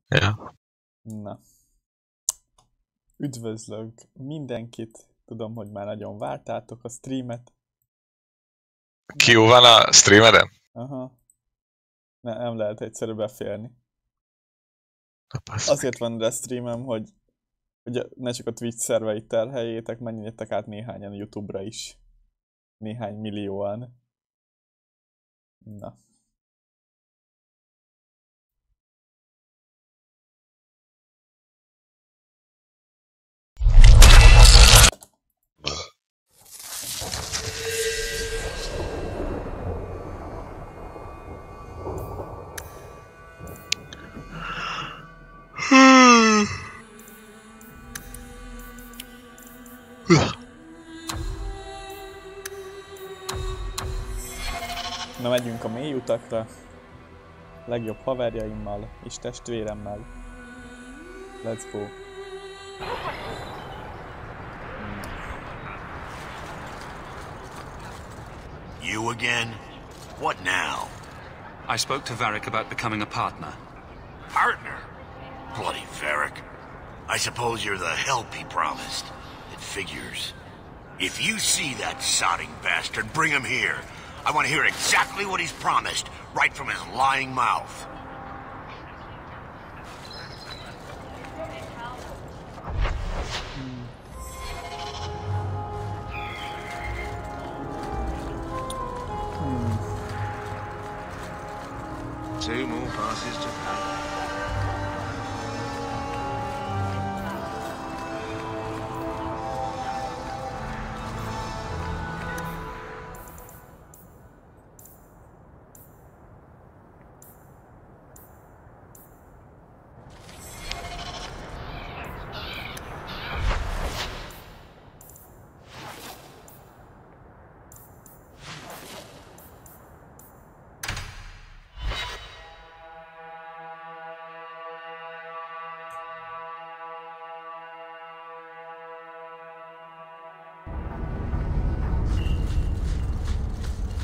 Ja. Na. Üdvözlök mindenkit. Tudom, hogy már nagyon vártátok a streamet. Ki van a streameden? Aha. Nem lehet egyszerű beférni. Azért van a streamem, hogy ne csak a Twitch szerveit terheljétek, menjetek át néhányan YouTube-ra is. Néhány millióan. Na. Na, megyünk a mély utakra. Legjobb haverjaimmal és testvéremmel. Let's go. You again? What now? I spoke to Varric about becoming a partner. Partner? Bloody Varric. I suppose you're the help he promised. It figures. If you see that sodding bastard, bring him here. I want to hear exactly what he's promised, right from his lying mouth. Two more passes to pay.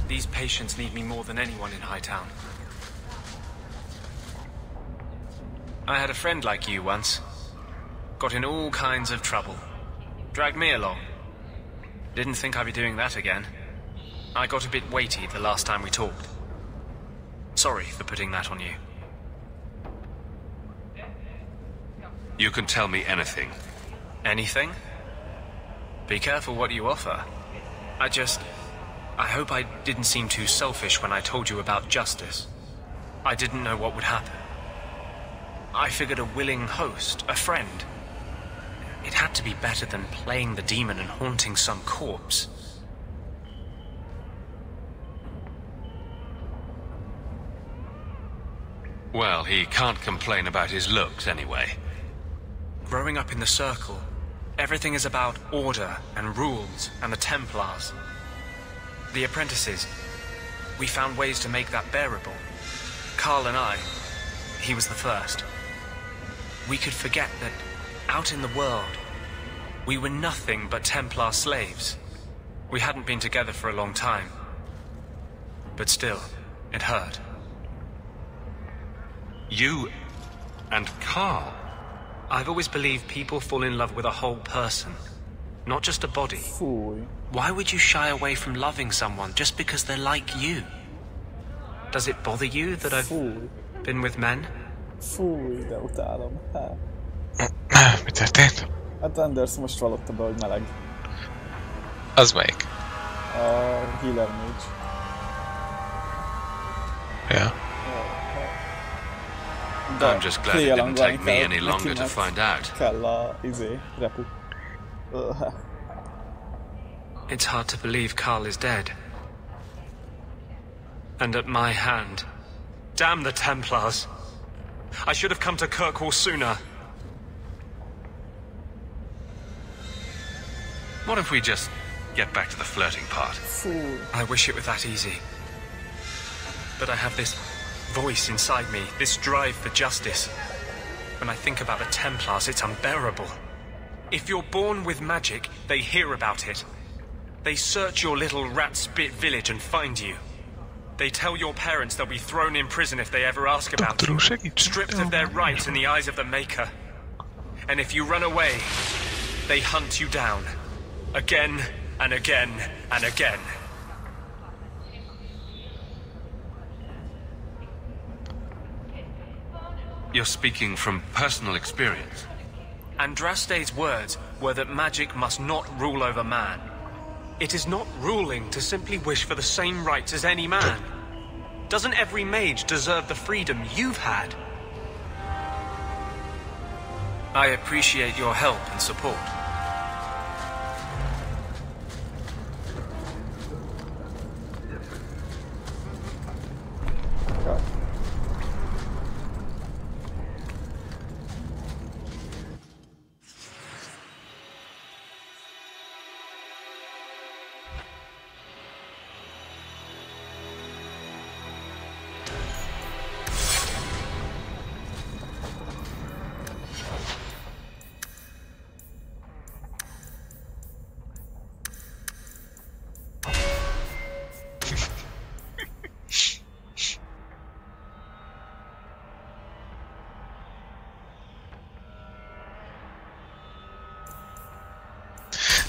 These patients need me more than anyone in Hightown. I had a friend like you once. Got in all kinds of trouble. Dragged me along. Didn't think I'd be doing that again. I got a bit weighty the last time we talked. Sorry for putting that on you. You can tell me anything. Anything? Be careful what you offer. I hope I didn't seem too selfish when I told you about justice. I didn't know what would happen. I figured a willing host, a friend. It had to be better than playing the demon and haunting some corpse. Well, he can't complain about his looks anyway. Growing up in the Circle, everything is about order and rules and the Templars. The apprentices, we found ways to make that bearable. Carl and I, he was the first. We could forget that out in the world, we were nothing but Templar slaves. We hadn't been together for a long time. But still, it hurt. You and Carl? I've always believed people fall in love with a whole person, not just a body. Fúj. Why would you shy away from loving someone just because they're like you? Does it bother you that I've been with men? Fúj, de utálom. Mi történt? Hát Anders most vallotta be, hogy meleg. Az melyik? A Healer Mage. Ja. I'm just glad it didn't take me any longer to find out. Kell a repu. It's hard to believe Carl is dead. And at my hand. Damn the Templars. I should have come to Kirkwall sooner. What if we just get back to the flirting part? Fúj. I wish it were that easy. But I have this voice inside me, this drive for justice. When I think about the Templars, it's unbearable. If you're born with magic, they hear about it. They search your little rat-spit village and find you. They tell your parents they'll be thrown in prison if they ever ask about you, stripped of their rights in the eyes of the Maker. And if you run away, they hunt you down. Again and again and again. You're speaking from personal experience. Andraste's words were that magic must not rule over man. It is not ruling to simply wish for the same rights as any man. Doesn't every mage deserve the freedom you've had? I appreciate your help and support.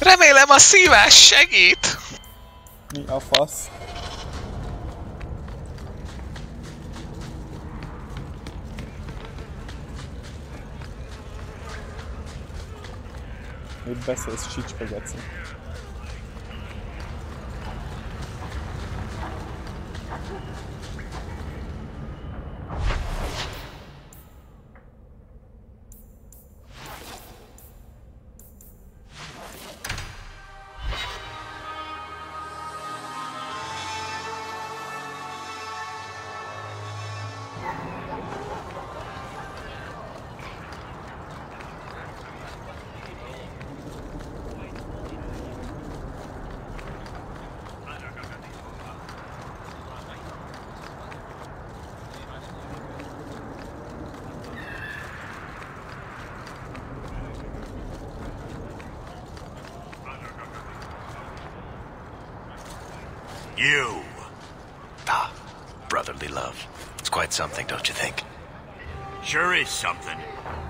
Remélem a szívás segít! Mi a fasz? Mit beszélsz, csicska geci? You. Ah, brotherly love. It's quite something, don't you think? Sure is something.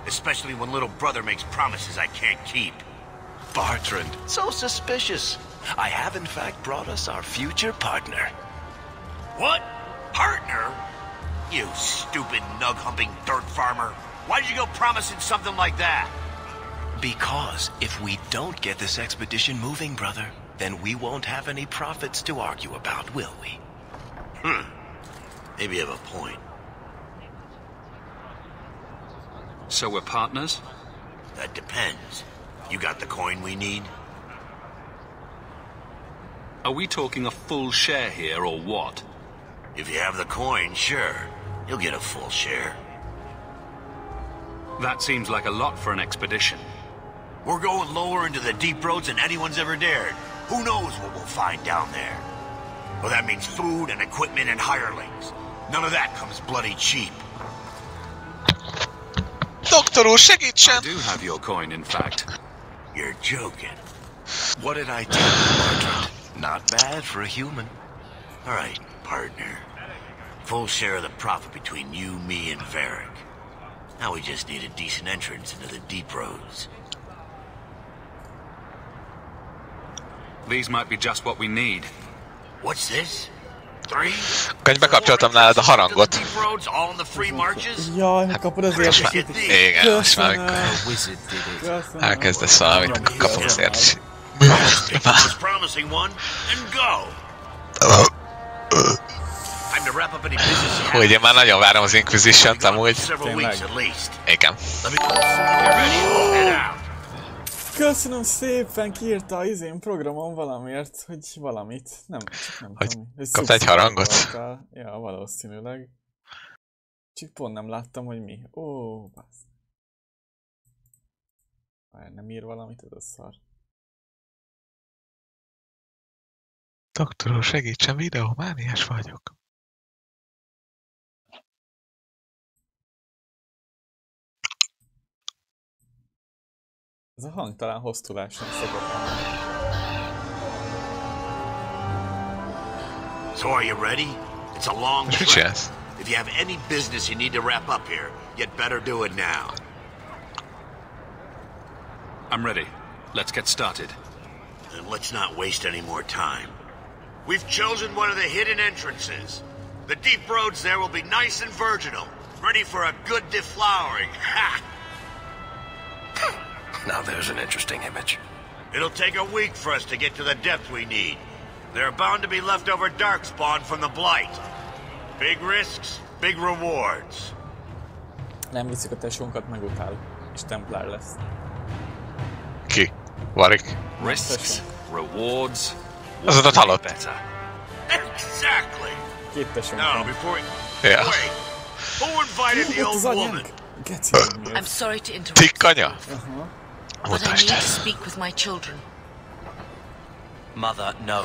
Especially when little brother makes promises I can't keep. Bertrand, so suspicious. I have in fact brought us our future partner. What? Partner? You stupid nug-humping dirt farmer. Why'd you go promising something like that? Because if we don't get this expedition moving, brother, then we won't have any profits to argue about, will we? Maybe you have a point. So we're partners? That depends. You got the coin we need? Are we talking a full share here, or what? If you have the coin, sure. You'll get a full share. That seems like a lot for an expedition. We're going lower into the deep roads than anyone's ever dared. Who knows what we'll find down there? Well, that means food and equipment and hirelings. None of that comes bloody cheap. Doktor úr, segítsen! I do have your coin, in fact. You're joking. What did I tell you, Bertrand? Not bad for a human. All right, partner. Full share of the profit between you, me, and Varric. Now we just need a decent entrance into the deep roads. These might be just what we need. What's this? 3? Akkor bekapcsoltam nálad a harangot. Deep roads, all in the free marches? Jaj, kapod az értesítést. Igen, most már elkezdesz valamit, kapom az értesítést. Most promising one, and go! Time to wrap up any business. Úgy, én már nagyon várom az Inquisition-t amúgy. Several weeks at least. Igen. Let me you're ready. Head out. Köszönöm szépen, kiírta az én programom valamiért, hogy valamit. Nem hogy tudom. kaptál egy harangot? Ja, valószínűleg. Csak pont nem láttam, hogy mi. Ó, bassz. Várj, nem ír valamit, ez a szar. Doktor úr, segítsen, videomániás vagyok. Ez a hang talán hossztulásnak szokott lenni. So are you ready? It's a long Most mit trip. csinálsz? If you have any business you need to wrap up here, you'd better do it now. I'm ready. Let's get started. And let's not waste any more time. We've chosen one of the hidden entrances. The deep roads there will be nice and virginal, ready for a good deflowering. Ha! Now there's an interesting image. It'll take a week for us to get to the depth we need. There are bound to be leftover darkspawn from the Blight. Big risks, big rewards. Nem viszik a tesónkat, megutál. És templár lesz. Ki? Varik? Risks, rewards. Az odat halott. Better. Exactly. Két tesónk Now, van. before... Yeah. Wait. Who invited the Ott old az woman? anyánk! Geci, hogy mi I'm ez? sorry to interrupt, Tikkanya? but I need Mutasd to el. speak with my children. Mother, no.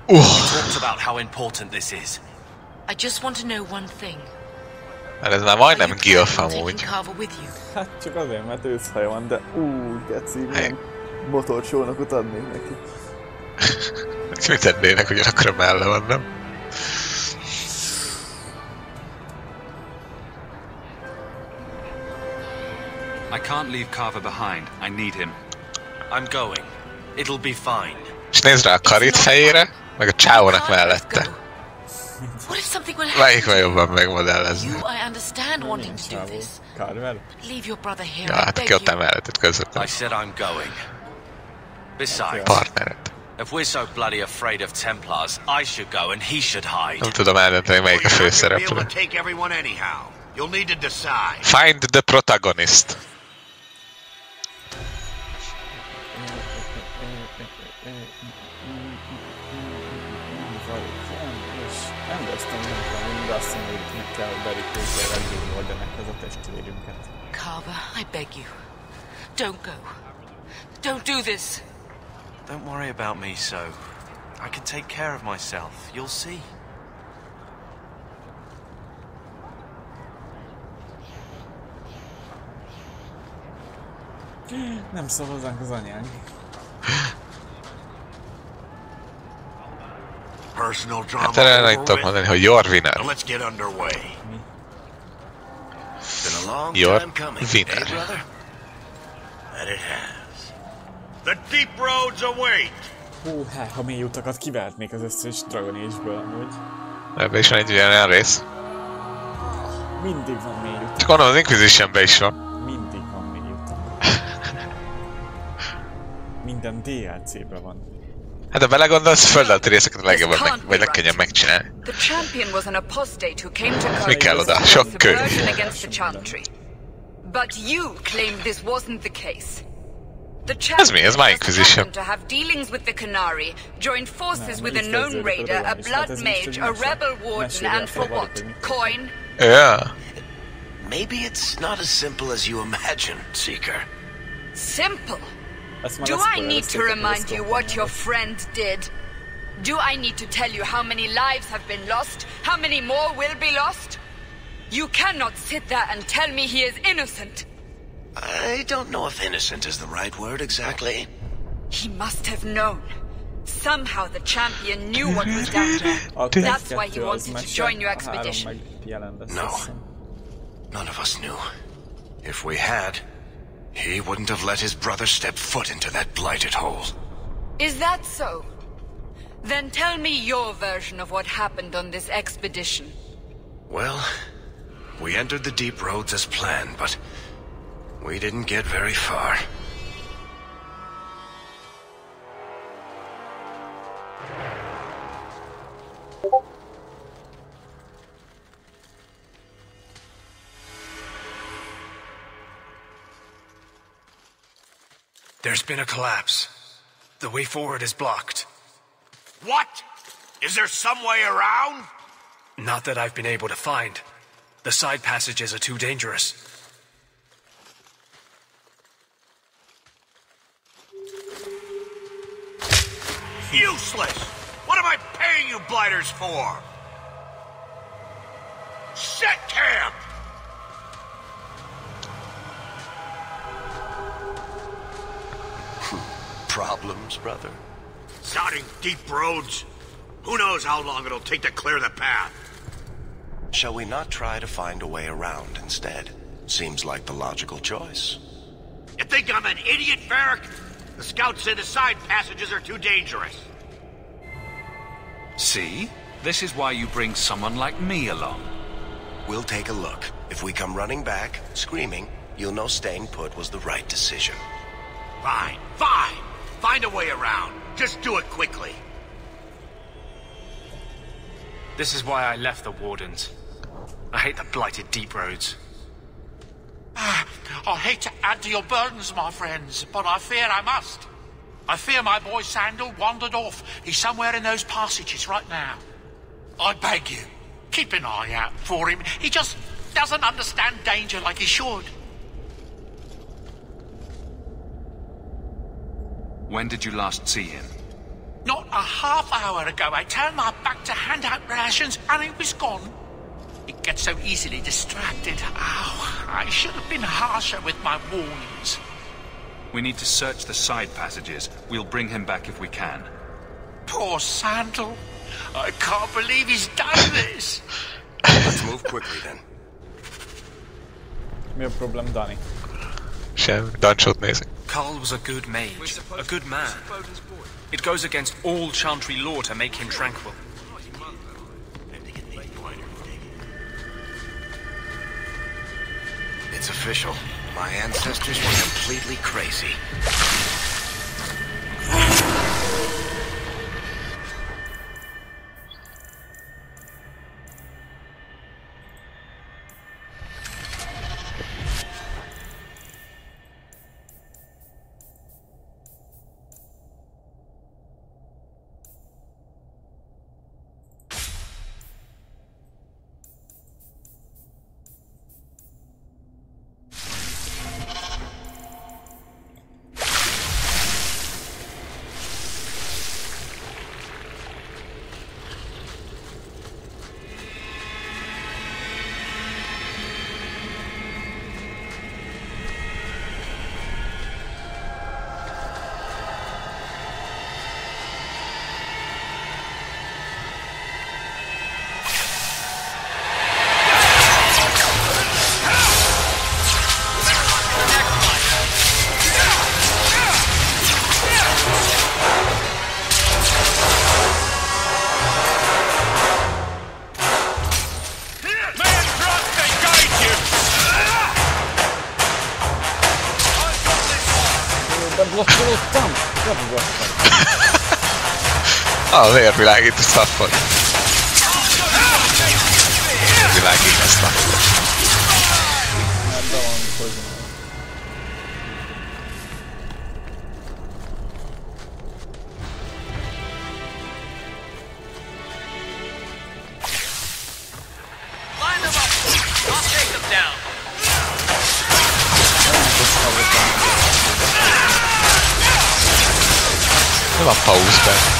Uff, Talked about how important this is. I just want to know one thing. mert ez már Are majdnem you gilf planning on amúgy. taking Carver with you? Hát csak azért, mert őszhaja van, de geci, milyen motorsónakot adnék neki. Mit tennének, ugyanakkor a melle van, nem? I can't leave Carver behind. I need him. I'm going. It'll be fine. És nézd rá a karit fejére, meg a csávónak Can't both mellette. go. What if something will happen? Melyik van jobban megmodellezni? You, I understand wanting to do Csávó. this. Carver? Leave your brother here. Ja, I hát beg aki ott you. emelletett között. I said I'm going. Besides, Partnered. if we're so bloody afraid of Templars, I should go and he should hide. Nem tudom eldönteni, melyik a Well, you're not gonna be főszereplő. able to take everyone anyhow. You'll need to decide. Find the protagonist. És emlékeztem, de azt mondom, hogy itt kell berikőzni a Red Wardenekhez a testvérünket. Carver, I beg you. Don't go. Don't do this. Don't worry about me, so. I can take care of myself. You'll see. Nem szól hozzánk az anyánk. Personal drama Hát erre nem over tudok with. mondani, hogy your winner. Now let's get underway. Been a long Your time coming, winner. eh, brother? And it has. The deep roads await. Hú, hát, ha mély utakat kivehetnék az összes Dragon Age-ből amúgy. Ebben is van egy olyan rész. Mindig van mély utak. Csak onnan az Inquisitionben is van. Mindig van mély utak. Minden DLC-ben van. Hát ha belegondolsz, földalatti részeket a legjobban vagy legkönnyebb megcsinálni. The champion was an apostate who came to Mi kell oda? Carthage Sok with kő. subversion against the Chantry. But you claimed this wasn't the case. The Ez mi? Ez már just Inquisition. happened to have dealings with the Canary, joined forces with a known raider, a blood mage, a rebel warden, and for what? Coin? Yeah. Maybe it's not as simple as you imagine, Seeker. Simple. Ezt már Do I leszpoilerezték need to a remind you what your Discord-ban. friend did? Do I need to tell you how many lives have been lost? How many more will be lost? You cannot sit there and tell me he is innocent. I don't know if innocent is the right word exactly. He must have known. Somehow the champion knew what was down there. A That's why he kettő az wanted to mese, join your a három expedition. meg jelen lesz, No. azt hiszem. None of us knew. If we had, he wouldn't have let his brother step foot into that blighted hole. Is that so? Then tell me your version of what happened on this expedition. Well, we entered the deep roads as planned, but we didn't get very far. There's been a collapse. The way forward is blocked. What? Is there some way around? Not that I've been able to find. The side passages are too dangerous. Useless! What am I paying you blighters for? Set camp! Problems, brother? Sodding deep roads. Who knows how long it'll take to clear the path? Shall we not try to find a way around instead? Seems like the logical choice. You think I'm an idiot, Varric? The scouts say the side passages are too dangerous. See? This is why you bring someone like me along. We'll take a look. If we come running back, screaming, you'll know staying put was the right decision. Fine, fine. Find a way around. Just do it quickly. This is why I left the Wardens. I hate the blighted deep roads. I hate to add to your burdens, my friends, but I fear I must. I fear my boy Sandal wandered off. He's somewhere in those passages right now. I beg you, keep an eye out for him. He just doesn't understand danger like he should. When did you last see him? Not a half hour ago, I turned my back to hand out rations and he was gone. He gets so easily distracted. Oh, I should have been harsher with my warnings. We need to search the side passages. We'll bring him back if we can. Poor Sandal. I can't believe he's done this. Let's move quickly then. Mi a problem, Dani? Sem, Dancsót nézik. Carl was a good mage, a good man. It goes against all Chantry law to make him tranquil. It's official. My ancestors were completely crazy. A vérvilágító staffot. Világító staffot. Line them up! I'll take them down! Nem van pauzben.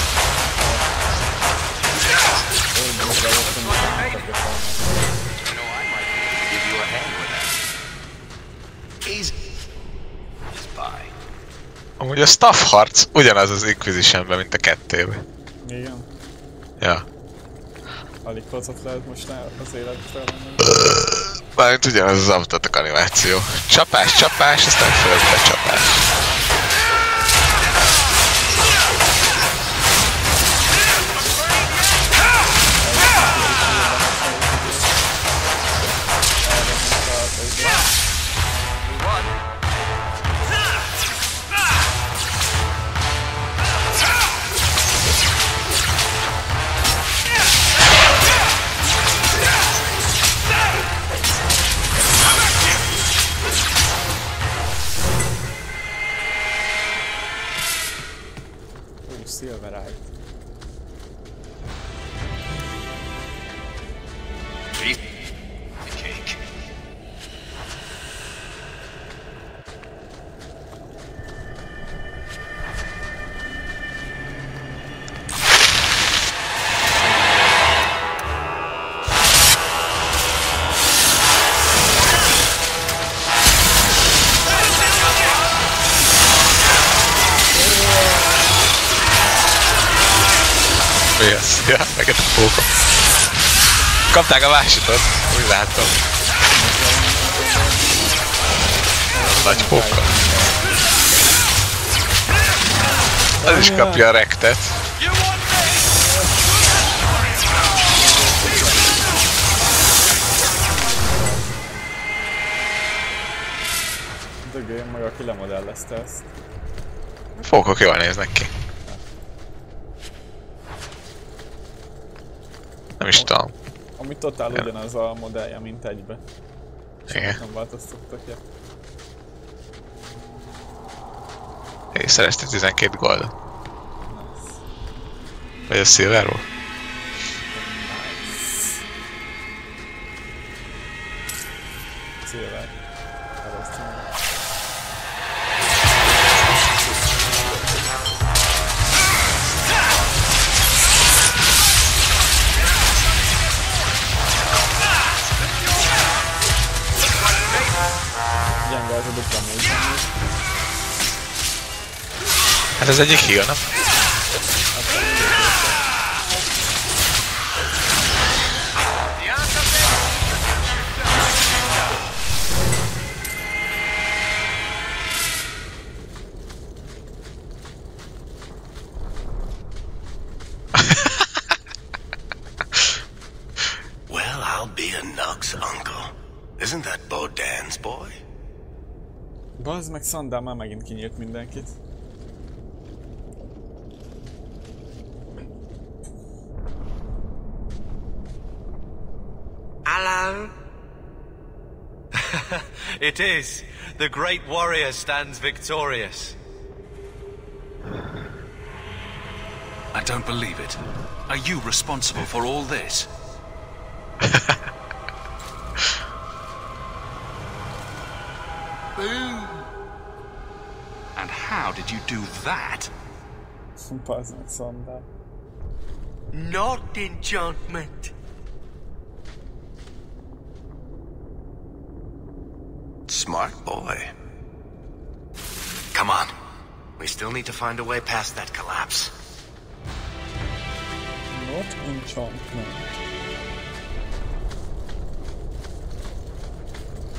Amúgy a staff harc ugyanaz az Inquisitionben, mint a kettőben. Igen. Ja. Alig hozott lehet most az életre menni. Mármint ugyanaz az autotok animáció. Csapás, csapás, aztán földbe csapás. Silverite. Cake. Yes, yeah, I get the poker. Kapták a másikat, úgy látom. Nagy póka. Az is kapja a rektet. Dögöljön meg, aki lemodellezte ezt. Pókok jól néznek ki. Nem is tudom. Ami totál ugyanaz a modellje, mint egybe. Igen. Nem változtattak el. És szereztél 12 gold. Vagy a silver volt? Silver. Gyenge az a dupla mély. Hát ez egyik higa, nem? Well, I'll be a Nug's uncle. Isn't that Bodan's boy? Bazd meg, Szandál már megint kinyílt mindenkit. Hello? It is. The great warrior stands victorious. I don't believe it. Are you responsible for all this? And how did you do that? Bazd meg, Szandál. Not enchantment. Smart boy. Come on. We still need to find a way past that collapse. Not enchantment.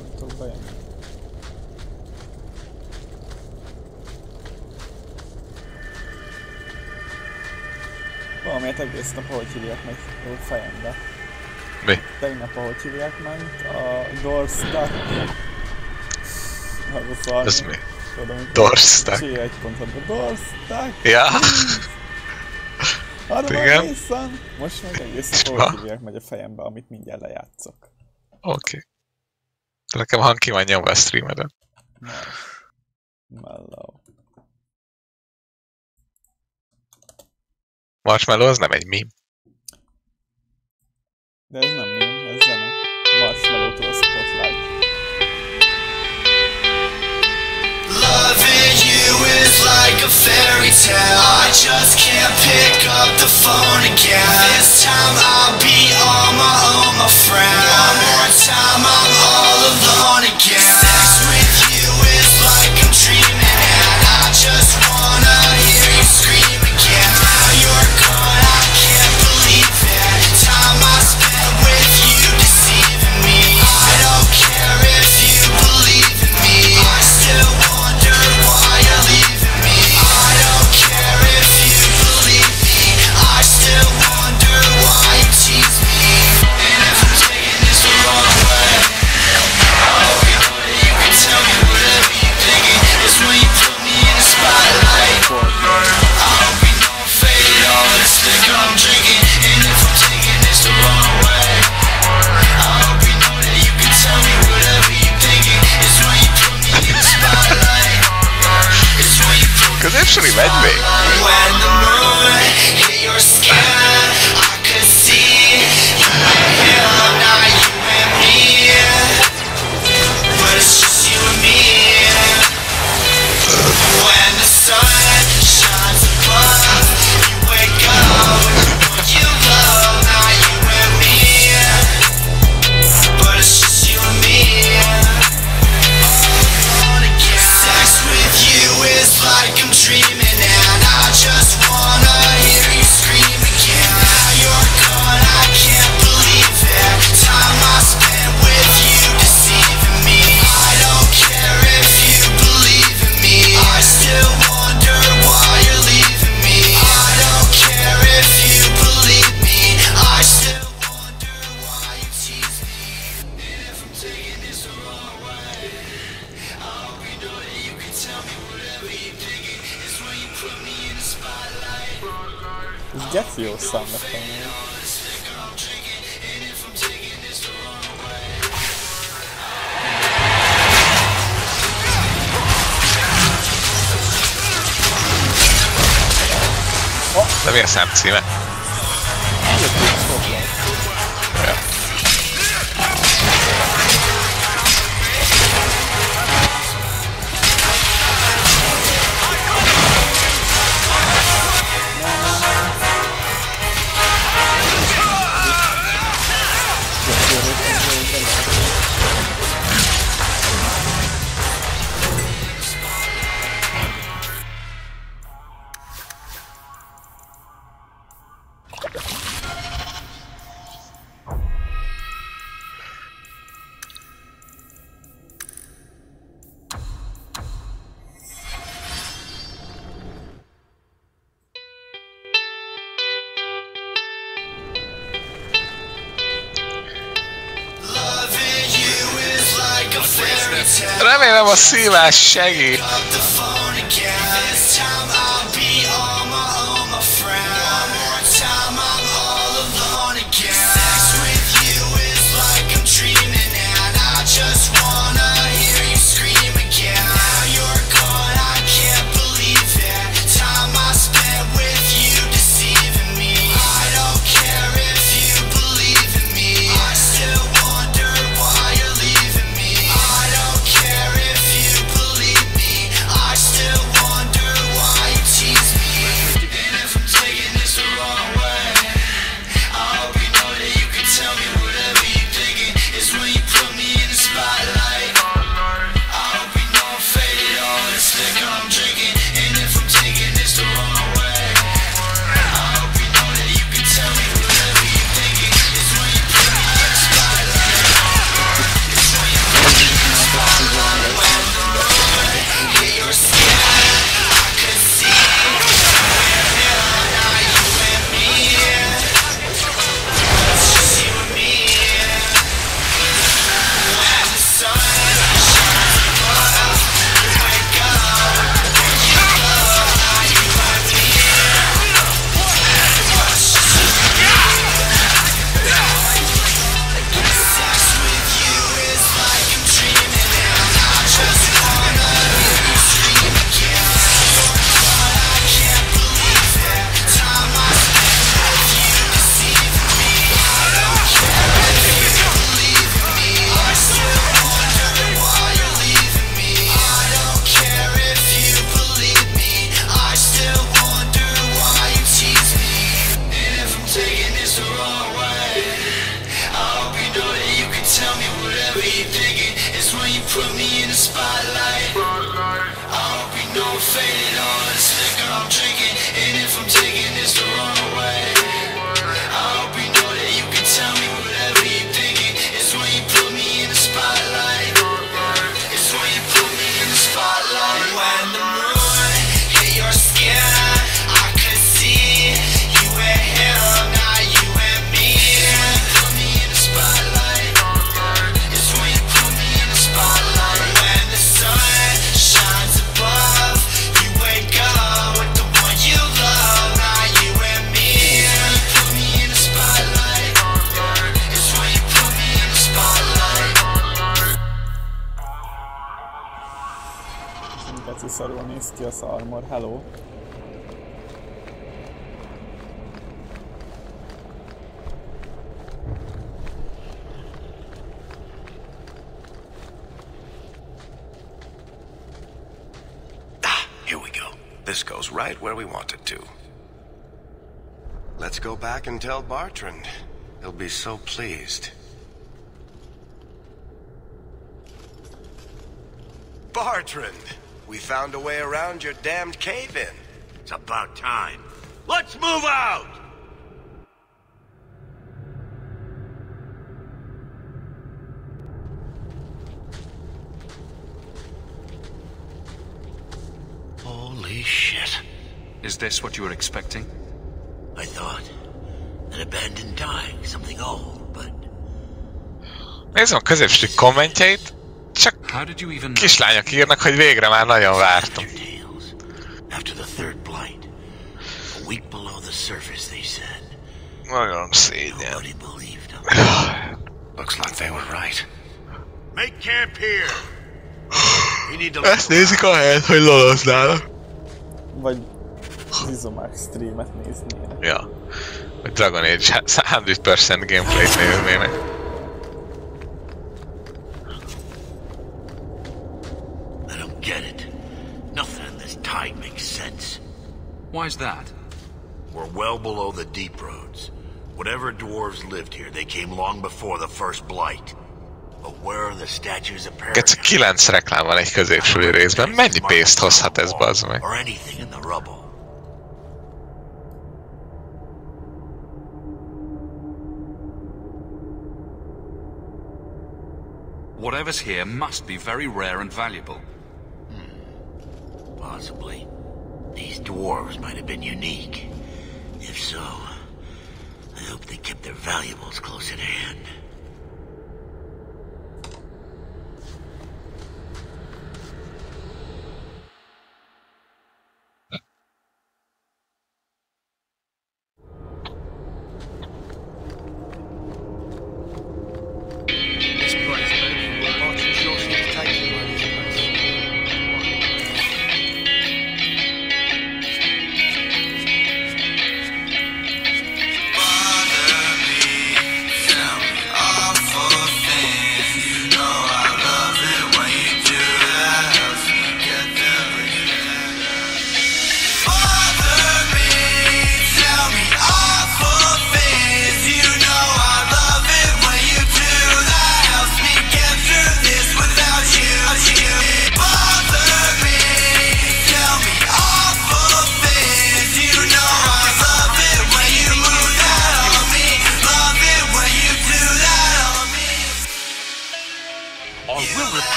Nem tudok bejönni. Valamiért egész nap, ahogy hívják meg fejembe. Mi? Tegnap, ahogy hívják ment, a Doorstack. Ez mi? Doorstack. Csél egy pontot. Doorstack! Ja. Arra igen. Viszont most meg egész nap, ahogy hívják megy a fejembe, amit mindjárt lejátszok. Oké. Nekem hang ki van nyomva a streameden. Mellow. Marshmallow az nem egy meme. De ez nem meme, ez zene. Marshmallow-tól a Spotlight. Loving you is like a fairy tale. I just can't pick up the phone again. This time I'll be on my own, my friend. One more time I'm all alone again. Sex with you is like I'm dreaming, and I just wanna hear you scream again. Now you're gone, I can't believe it. Time I spent with you deceiving me. I don't care if you believe in me. I still wonder why you're leaving me. I don't care if you believe me. I still wonder why you tease me. And if I'm taking this the wrong way, I hope you know that you can tell me whatever you're thinking. It's when you put me in the spotlight. I hope you know I'm faded, all this liquor I'm drinking. And if I'm taking this the wrong way, I hope you know that you can tell me whatever you're thinking. It's when you put me in the spotlight. It's when you put me in the spotlight. When the moon hit your skin, I could see you and him, not you and me. But it's just you and me. When the sun shines above, you wake up with you love, not you and me. But it's just you and me. Sex with you is like I'm dreaming, and I just Ez geci jó szám lett amúgy. De mi a szám címe? Remélem a szívás segít. Szarul néz ki az armor, hello. Here we go. This goes right where we want it to. Let's go back and tell Bartrand. He'll be so pleased. Bartrand! We found a way around your damned cave-in. It's about time. Let's move out! Holy shit. Is this what you were expecting? I thought an abandoned dike, something old, but... Nézzem a középső kommentjeit. Csak kislányok írnak, hogy végre már nagyon vártam. After the third blight, a week below the surface, they said. Nagyon szégyen. Nobody believed them. Looks like they were right. Make camp here. We need to Ezt nézik a helyet, hogy loloznának. Vagy Zizomák streamet néznének. Ja. Vagy Dragon Age 100% gameplayt néznének. I don't get it. Nothing in this tide makes sense. Why's that? We're well below the deep roads. Whatever dwarves lived here, they came long before the first blight. But where are the statues of Geci 9 reklám van egy középsúlyi részben. Mennyi pénzt hozhat ez, bazd meg? or anything in the rubble? Whatever's here must be very rare and valuable. Possibly. These dwarves might have been unique. If so, I hope they kept their valuables close at hand. This place, baby. Martin sure seems taken by this place.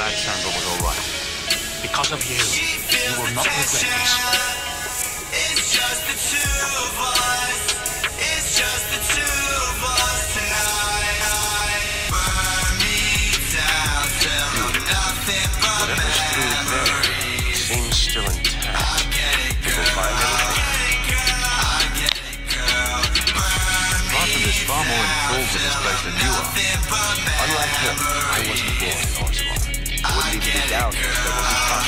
Sandal was all right. Because of you, you will not regret this. It's just the two of us. It's just the two of us tonight. Burn me down till I'm nothing but Whatever's through there seems still intact. People find anything. Martin is far more involved in this place than you are. Unlike him, I wasn't born in Oslo. I wouldn't even be down here if there wasn't fire.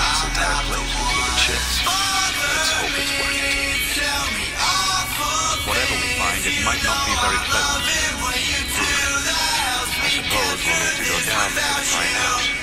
This entire place would give it chills. Let's hope it's worth it. Whatever we find, it might not be very pleasant. I suppose we'll need to go down there to find out.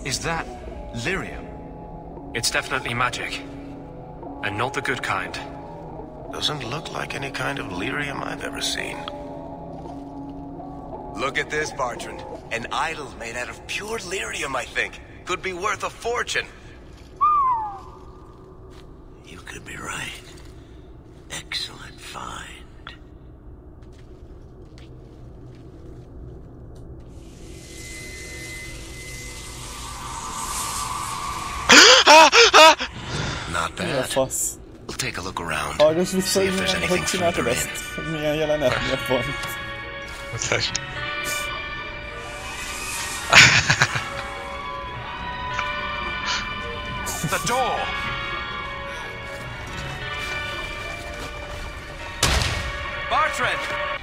Is that lyrium? It's definitely magic. And not the good kind. Doesn't look like any kind of lyrium I've ever seen. Look at this, Bartrand. An idol made out of pure lyrium, I think. Could be worth a fortune. You could be right. Excellent find. that. fasz? We'll take a look around. Hallgass vissza, See if there's hogy anything csináltad further ezt? in. Hogy milyen jelenet, mi a pont? Összes. The door! Bartrand!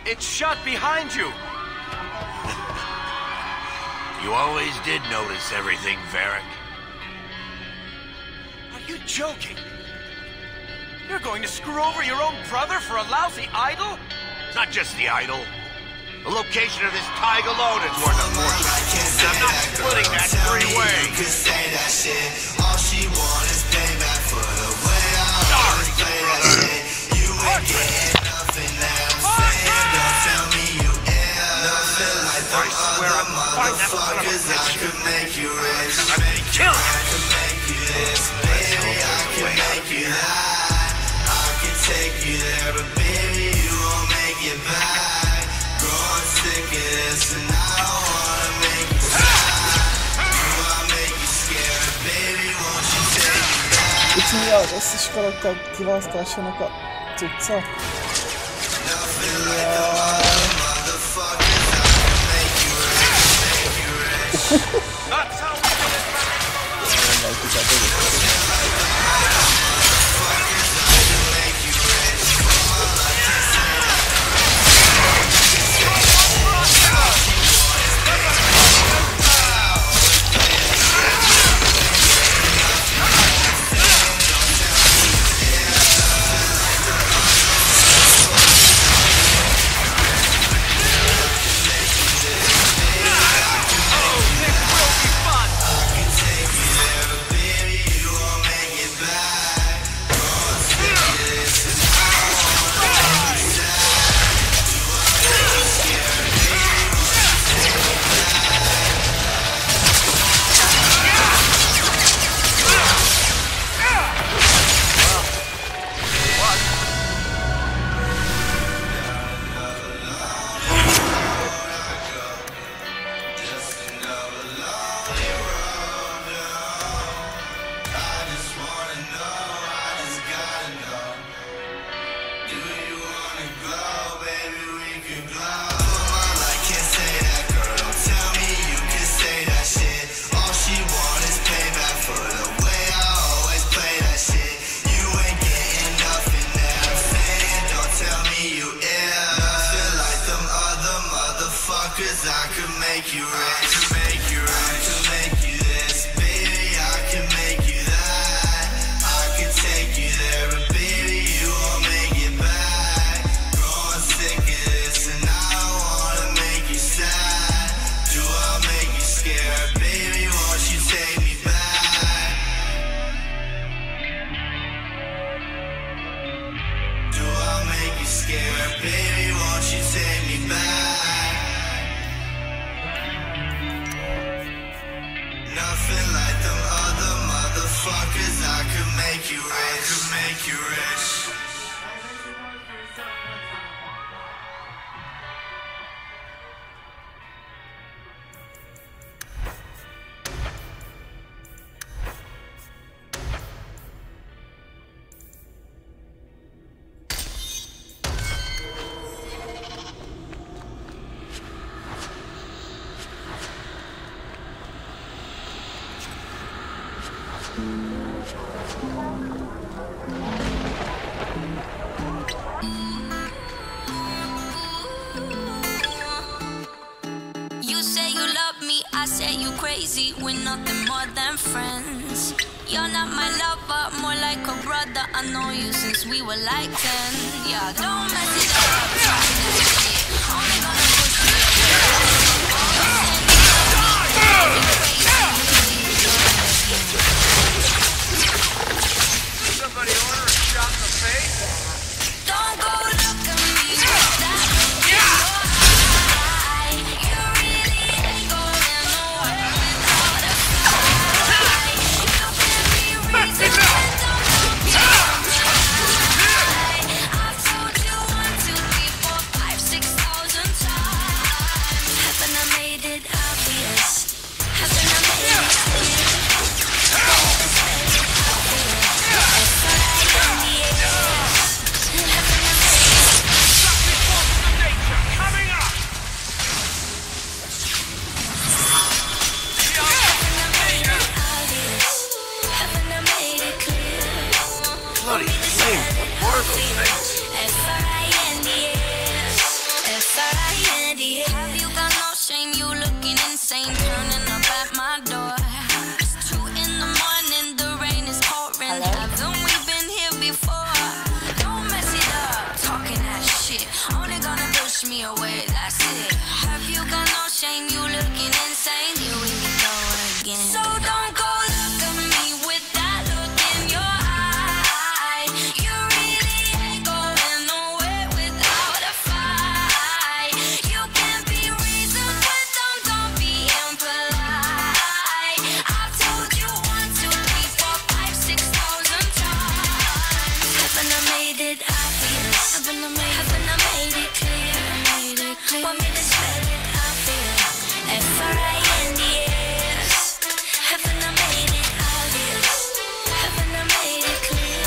It's shut behind you! You always did notice everything, Varric. Are you joking? You're going to screw over your own brother for a lousy idol? It's not just the idol. The location of this tag alone is worth a fortune. And I'm not splitting that three ways. You could say that shit. All she wants is payback for the way I always play that shit. You ain't getting nothing that I'm saying. Don't tell me you ain't nothing like the other motherfuckers. I could make you rich. Kill him! I could make you this, baby. I could make you that. I could take you there, but baby, you won't make it back. Growing sick of this, and I don't wanna make you sad. Do I make you scared, baby? Won't you take me back? Itt mi az összes karakter kiválasztásának a cucca? Nothing like the other motherfuckers. I could make you rich, make you rich. That's how we do it! Cause I could make you rich, make you right, to make you this, baby, I can make you that. I can take you there, but baby, you won't make it back. Growing sick of this, and I don't wanna make you sad. Do I make you scared, baby, won't you take me back? Do I make you scared, baby, won't you take me back? Nothing like them other motherfuckers. I could make you rich. I could make you rich. You say you love me, I say you crazy. We're nothing more than friends. You're not my lover, more like a brother. I know you since we were like 10. Yeah, don't mess it up. Only gonna push me Somebody order a shot in the face? Don't go look at me with that look in your eye. You really ain't going nowhere without a fight. You give me reason and don't look me in the eye. I've told you 1, 2, 3 wash me away, that's it. Have you got no shame? You looking insane. Here we go again. So don't go look at me with that look in your eye. You really ain't going nowhere without a fight. You can't be reasoned with them, don't be impolite. I've told you 1, 2, 3, 4, 5, 6,000 times. Haven't I made it obvious? Haven't I made it clear? Want me to spell it obvious? F-R-I-N-D-S. Haven't I made it obvious? Haven't I made it clear?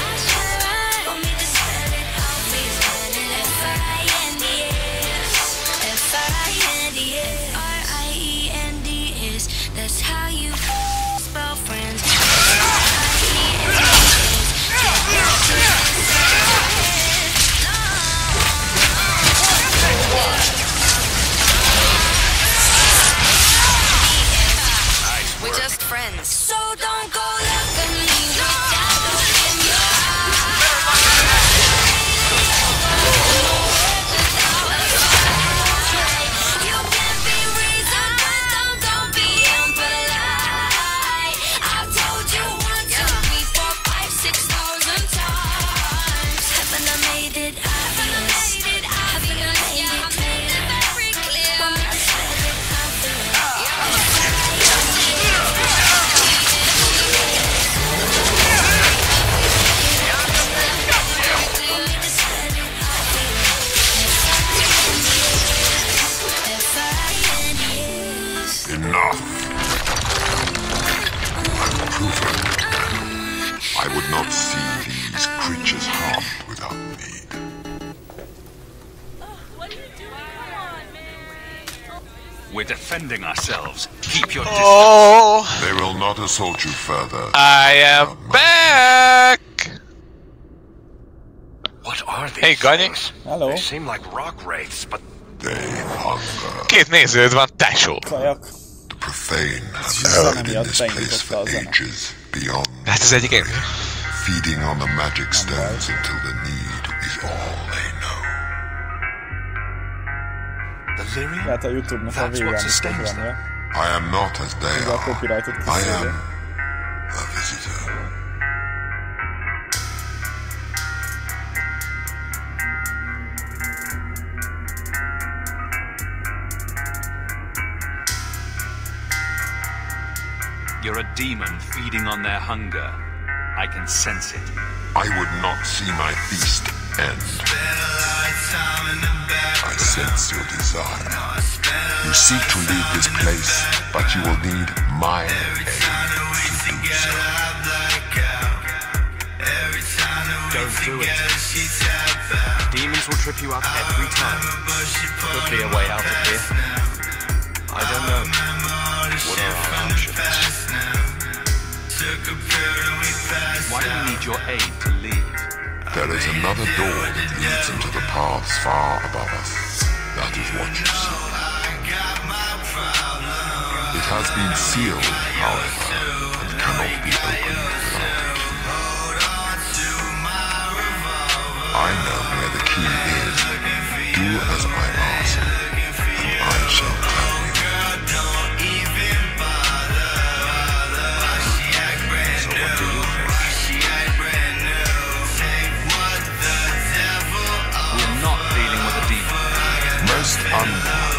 Want me to spell it obvious? F-R-I-N-D-S. F-R-I-N-D-S. R-I-E-N-D-S. That's how you spell friends. We're just friends. So don't go look at me with that look in your eye. You can't be reasoned with them, don't be impolite. I've told you 1, 2, 3, 4, 5, 6,000 times. Haven't I made it obvious? Haven't I made it clear? Want me to spell it Enough. I'm proven. I would not see these creatures harmed without me. We're defending ourselves. Keep your distance. Oh, They will not assault you further. I am back! What are these Hey, Gunny. things? Hello. They seem like rock wraiths, but They hunger. 2 néződ van, tesó! Kajak. The profane have Zene erred in miatt this place beindította for a zene. ages beyond, Hát ez egyik én. feeding on the magic stones until the need is all they know. the lyrium? Lehet a YouTube-nak a That's what védelmi sustains them. programja. I am not as they Ugye a are. copyrightot I kiszedje. am a visitor. You're a demon feeding on their hunger. I can sense it. I would not see my feast end. I sense your desire. You seek to leave this place, but you will need my aid to do so. Don't do it. Demons will trip you up every time. Could be a way out of here. I don't know. What are our options? Why do you need your aid to leave? There is another door that leads into the paths far above us. That is what you see. It has been sealed, however, and cannot be opened without a key. I know where the key is. Do as I ask, and I shall tell you. So what do you think? We're not dealing with a demon. Most unwise.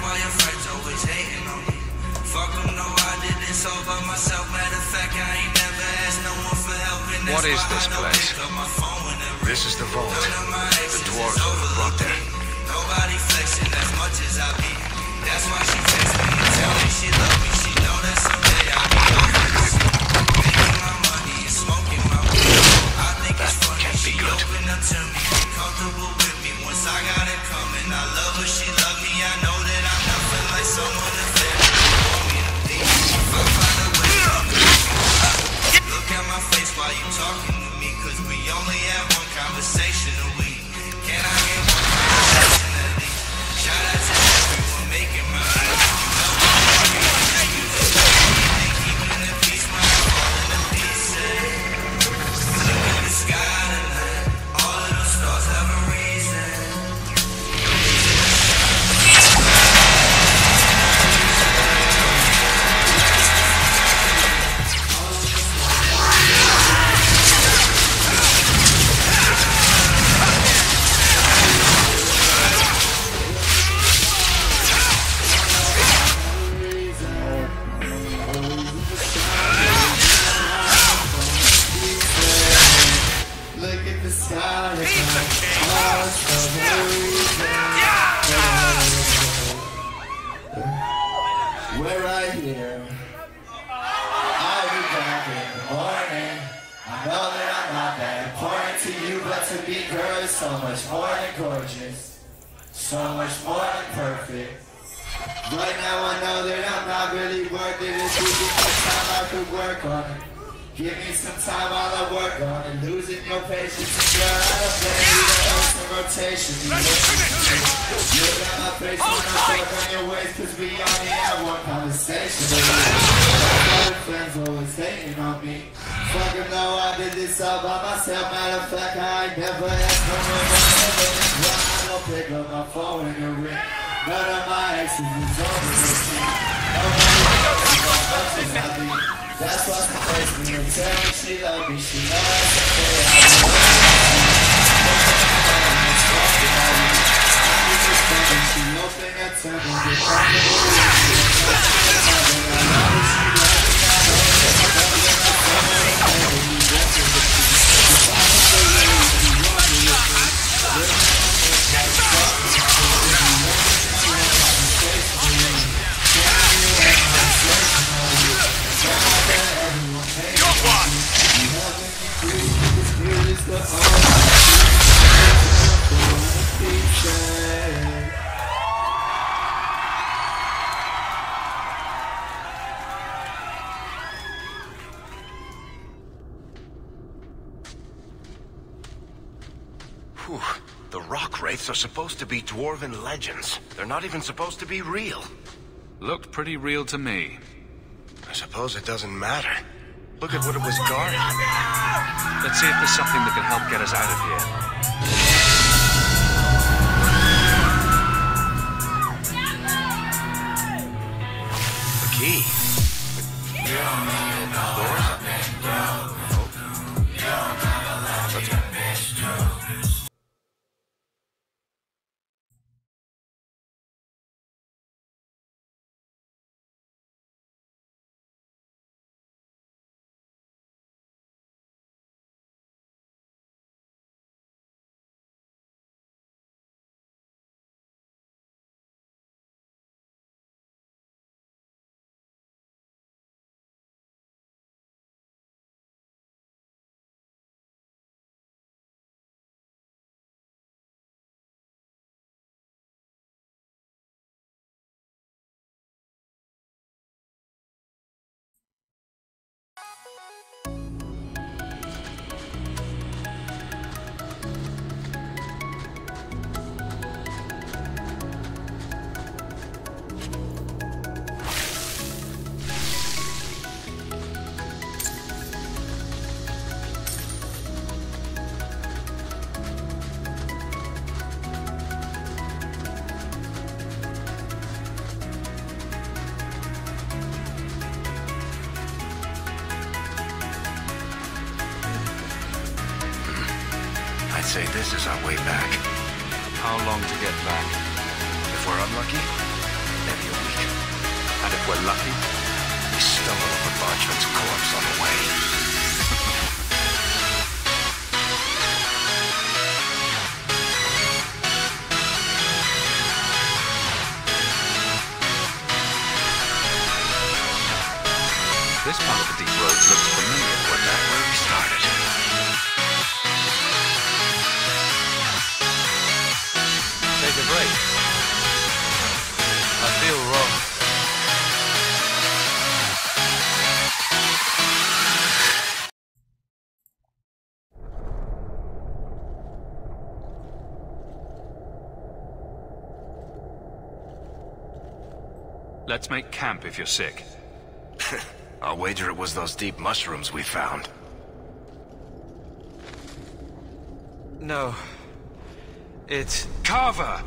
why your friends always hating on me. Fuck them, no, I did this all by myself. Matter of fact, I ain't never asked no one for help. What is this place? This is the vault. The dwarves were brought there. Nobody flexing as much as I be. That's why she texts me and tell me she love me. She know that someday I'll be over. Making my money and smoking my weed. I think it's funny. She opened up to me, be comfortable with me. Once I got it coming, I love her, she love me. I know that I'm nothing like someone that want me to be. If I find a way to look at my face while you talking to me, cause we only have one conversation a week. Can I get one conversation at least? Shout out to everyone making my life. Keeping the peace when I fall into pieces. Look at the sky tonight. All of those stars have a reason. Look at the sky tonight. We're right here. I'll be back in the morning. I know that I'm not that important to you, but to be girl is so much more than gorgeous, so much more than perfect. Right now I know that I'm not really worth it. If you give me time, I could work on it. Give me some time while I work on it. Losing your patience and girl, I don't blame you. That's some rotation. You got my face when I fuck on your waist, cause we only have one conversation. All the friends always hating on me. Fuck them, no, I did this all by myself. Matter of fact, I ain't never asked no one to ever. Why I don't pick up my phone in the ring. None of my exes is over with me. Nobody knows how much I be. That's why she takes me and tell me she love me. She knows I she opened that tongue and get Whew. The rock wraiths are supposed to be dwarven legends. They're not even supposed to be real. Looked pretty real to me. I suppose it doesn't matter. Look at what it was guarding. Let's see if there's something that can help get us out of here. The key. I'd say this is our way back. How long to get back? If we're unlucky, If we're lucky, we stumble on the Bargeman's corpse on the way. This part of the deep road looks familiar. We're back where we started. Take a break. I feel wrong. Let's make camp if you're sick. I'll wager it was those deep mushrooms we found. No. It's... Carver!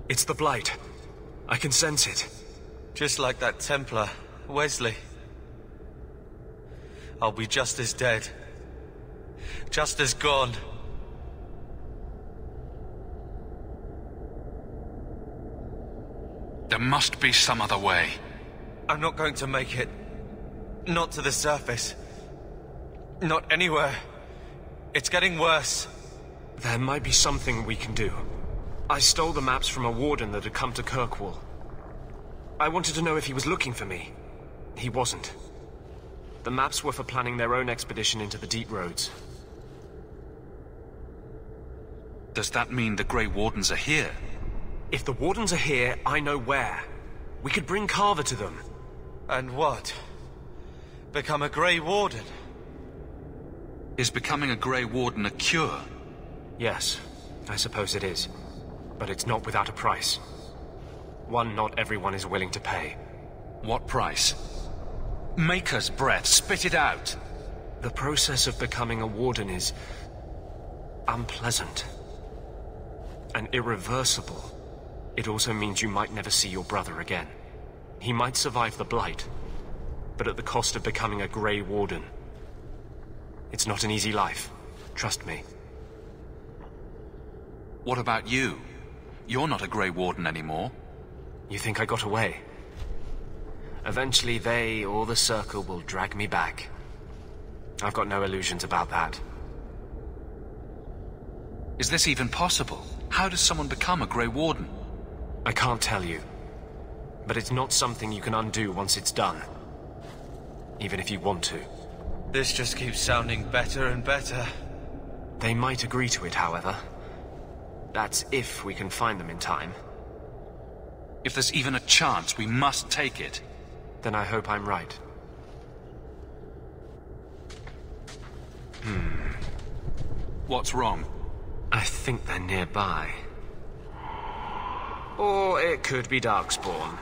It's the Blight. I can sense it. just like that Templar, Wesley. I'll be just as dead. Just as gone. There must be some other way. I'm not going to make it. Not to the surface. Not anywhere. It's getting worse. There might be something we can do. I stole the maps from a warden that had come to Kirkwall. I wanted to know if he was looking for me. He wasn't. The maps were for planning their own expedition into the deep roads. Does that mean the Grey Wardens are here? If the Wardens are here, I know where. We could bring Carver to them. And what? Become a Grey Warden? Is becoming a Grey Warden a cure? Yes, I suppose it is. But it's not without a price. One not everyone is willing to pay. What price? Maker's breath, spit it out! The process of becoming a Warden is... unpleasant. And irreversible. It also means you might never see your brother again. He might survive the Blight, but at the cost of becoming a Grey Warden. It's not an easy life, trust me. What about you? You're not a Grey Warden anymore. You think I got away? Eventually they, or the Circle, will drag me back. I've got no illusions about that. Is this even possible? How does someone become a Grey Warden? I can't tell you. But it's not something you can undo once it's done. Even if you want to. This just keeps sounding better and better. They might agree to it, however. That's if we can find them in time. If there's even a chance, we must take it. Then I hope I'm right. What's wrong? I think they're nearby. Or it could be Darkspawn.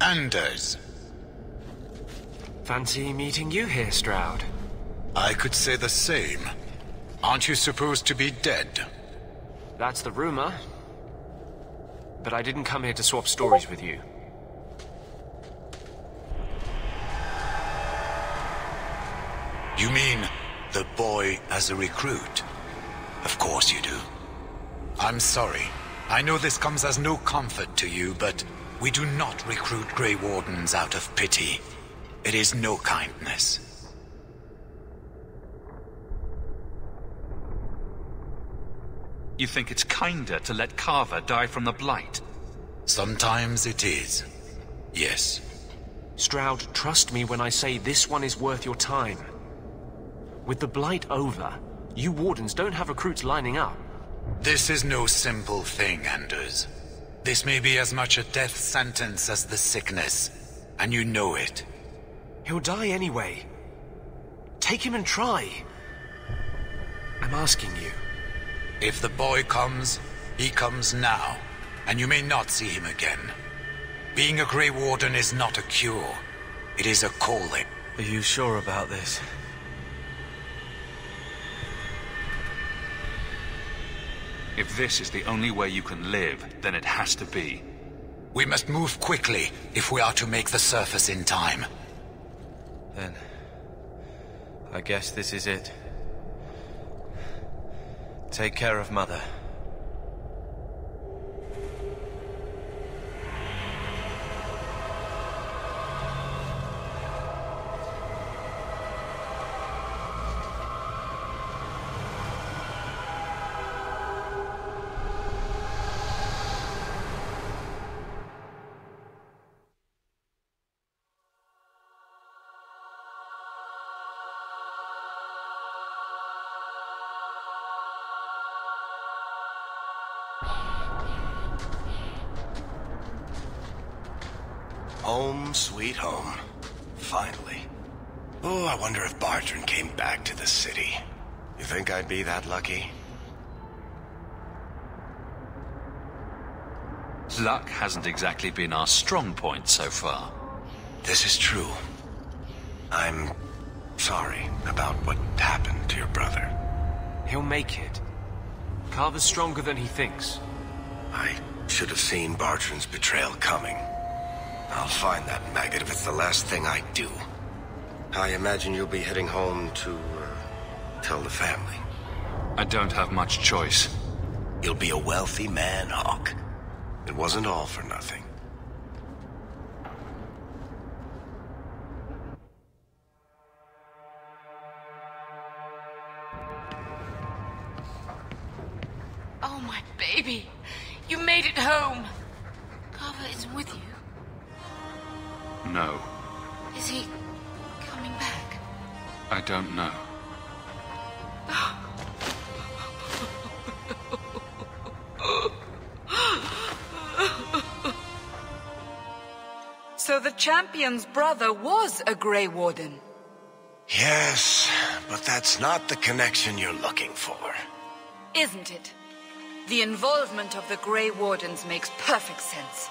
Anders. Fancy meeting you here, Stroud. I could say the same. Aren't you supposed to be dead? That's the rumor. But I didn't come here to swap stories with you. You mean the boy as a recruit? Of course you do. I'm sorry. I know this comes as no comfort to you, but we do not recruit Grey Wardens out of pity. It is no kindness. You think it's kinder to let Carver die from the Blight? Sometimes it is. Yes. Stroud, trust me when I say this one is worth your time. With the Blight over, you Wardens don't have recruits lining up. This is no simple thing, Anders. This may be as much a death sentence as the sickness, and you know it. He'll die anyway. Take him and try. I'm asking you. If the boy comes, he comes now, and you may not see him again. Being a Grey Warden is not a cure. It is a calling. Are you sure about this? If this is the only way you can live, then it has to be. We must move quickly if we are to make the surface in time. Then, I guess this is it. Take care of Mother. Home, sweet home. Finally. Oh, I wonder if Bartrand came back to the city. You think I'd be that lucky? Luck hasn't exactly been our strong point so far. This is true. I'm sorry about what happened to your brother. He'll make it. Carver's stronger than he thinks. I should have seen Bartrand's betrayal coming. I'll find that maggot if it's the last thing I do. I imagine you'll be heading home to, tell the family. I don't have much choice. You'll be a wealthy man, Hawk. It wasn't all for nothing. Oh, my baby. You made it home. Carver isn't with you. No. Is he coming back? I don't know. So the champion's brother was a Grey Warden. Yes, but that's not the connection you're looking for. Isn't it? The involvement of the Grey Wardens makes perfect sense.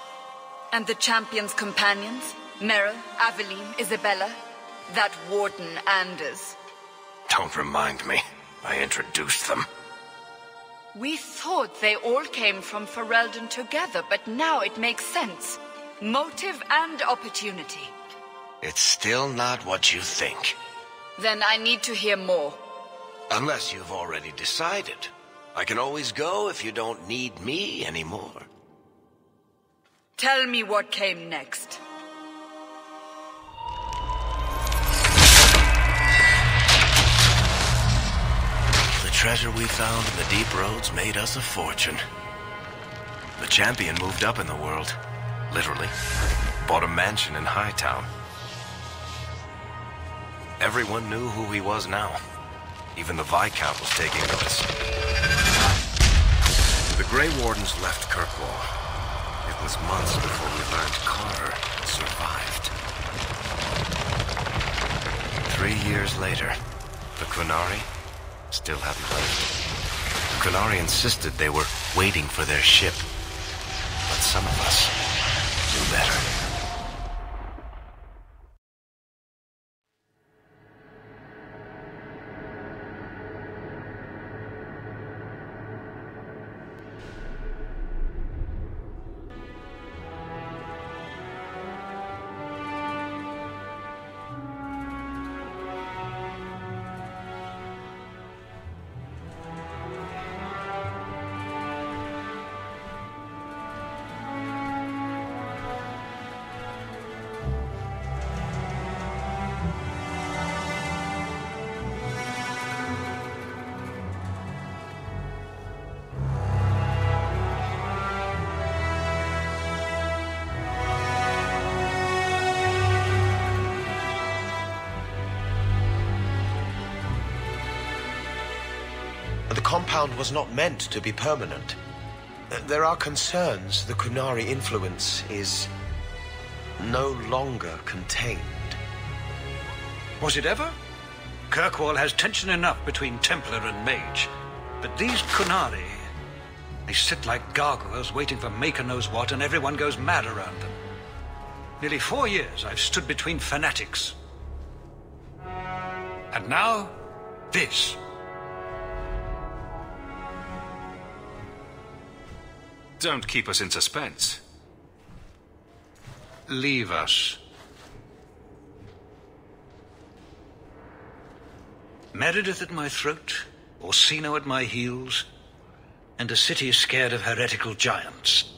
And the champion's companions? Merrill, Aveline, Isabella? That Warden Anders. Don't remind me. I introduced them. We thought they all came from Ferelden together, but now it makes sense. Motive and opportunity. It's still not what you think. Then I need to hear more. Unless you've already decided. I can always go if you don't need me anymore. Tell me what came next. The treasure we found in the deep roads made us a fortune. The champion moved up in the world. Literally. Bought a mansion in Hightown. Everyone knew who he was now. Even the Viscount was taking notice. The Grey Wardens left Kirkwall. It was months before we learned Carver survived. 3 years later, the Qunari still hadn't left. The Qunari insisted they were waiting for their ship. But some of us knew better. compound was not meant to be permanent. There are concerns the Kunari influence is no longer contained. Was it ever? Kirkwall has tension enough between Templar and Mage. But these Kunari, they sit like gargoyles waiting for Maker knows what, and everyone goes mad around them. Nearly 4 years I've stood between fanatics. And now, this. Don't keep us in suspense. Leave us. Meredith at my throat, Orsino at my heels, and a city scared of heretical giants.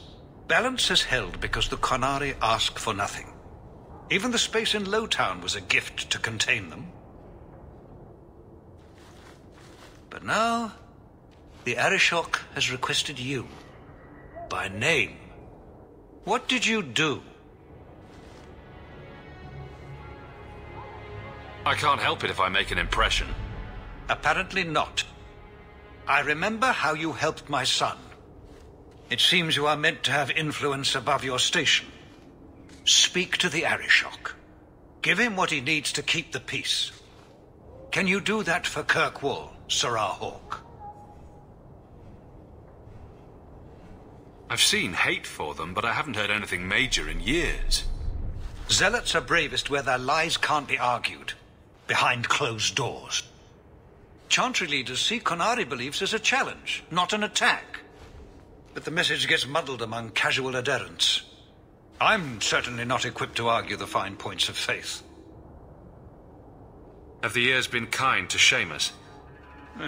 Balance has held because the Kunari ask for nothing. Even the space in Lowtown was a gift to contain them. But now, the Arishok has requested you. By name. What did you do? I can't help it if I make an impression. Apparently not. I remember how you helped my son. It seems you are meant to have influence above your station. Speak to the Arishok. Give him what he needs to keep the peace. Can you do that for Kirkwall, Sirrah Hawk? I've seen hate for them, but I haven't heard anything major in years. Zealots are bravest where their lies can't be argued, behind closed doors. Chantry leaders see Kunari beliefs as a challenge, not an attack. But the message gets muddled among casual adherents. I'm certainly not equipped to argue the fine points of faith. Have the years been kind to Seamus?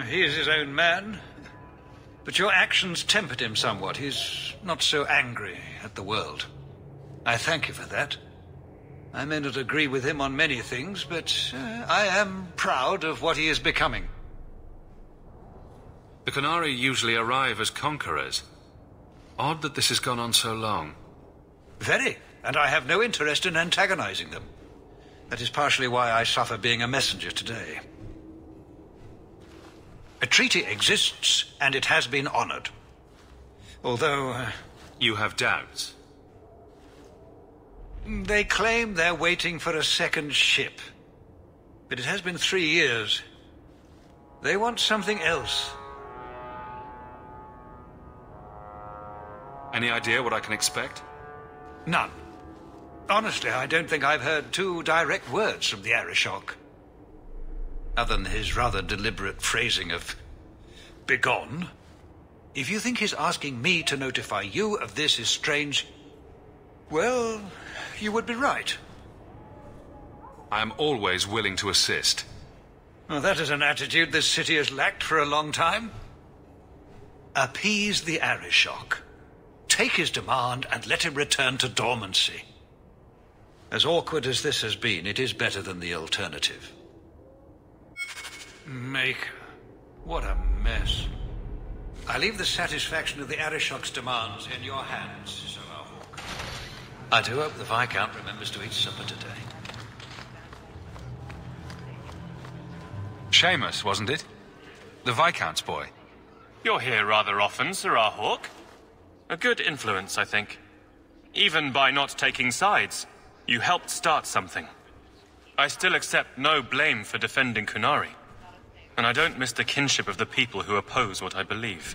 He is his own man. But your actions tempered him somewhat. He's not so angry at the world. I thank you for that. I may not agree with him on many things, but I am proud of what he is becoming. The Kunari usually arrive as conquerors. Odd that this has gone on so long. Very, and I have no interest in antagonizing them. That is partially why I suffer being a messenger today. A treaty exists, and it has been honored. Although... You have doubts? They claim they're waiting for a second ship. But it has been 3 years. They want something else. Any idea what I can expect? None. Honestly, I don't think I've heard 2 direct words from the Arishok. Other than his rather deliberate phrasing of begone. If you think his asking me to notify you of this is strange, well, you would be right. I am always willing to assist. Well, that is an attitude this city has lacked for a long time. Appease the Arishok. Take his demand and let him return to dormancy. As awkward as this has been, it is better than the alternative. Maker, what a mess. I leave the satisfaction of the Arishok's demands in your hands, Sirrah Hawk. I do hope the Viscount remembers to eat supper today. Seamus, wasn't it? The Viscount's boy. You're here rather often, Sirrah Hawk. A good influence, I think. Even by not taking sides, you helped start something. I still accept no blame for defending Kunari. And I don't miss the kinship of the people who oppose what I believe.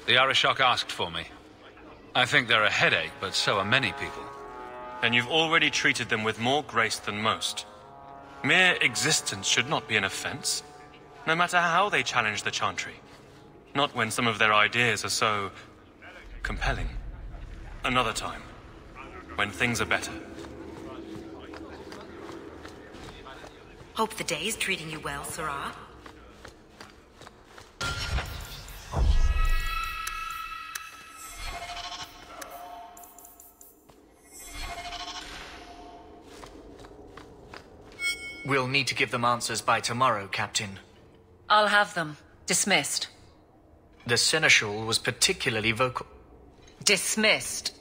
The Arishok asked for me. I think they're a headache, but so are many people. And you've already treated them with more grace than most. Mere existence should not be an offense, no matter how they challenge the Chantry. Not when some of their ideas are so compelling. Another time, when things are better. Hope the day is treating you well, Sirrah. We'll need to give them answers by tomorrow, Captain. I'll have them. Dismissed. The Seneschal was particularly vocal. Dismissed.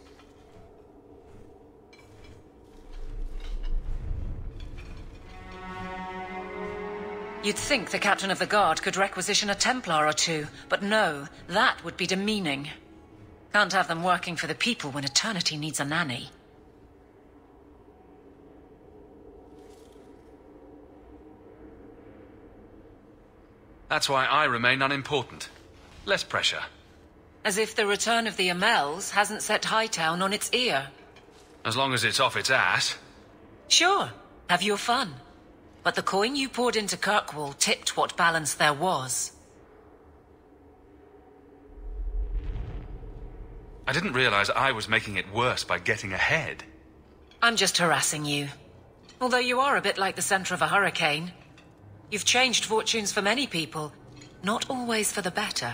You'd think the captain of the guard could requisition a Templar or two, but no, that would be demeaning. Can't have them working for the people when eternity needs a nanny. That's why I remain unimportant. Less pressure. As if the return of the Amels hasn't set Hightown on its ear. As long as it's off its ass. Sure, have your fun. But the coin you poured into Kirkwall tipped what balance there was. I didn't realize I was making it worse by getting ahead. I'm just harassing you. Although you are a bit like the center of a hurricane. You've changed fortunes for many people, not always for the better.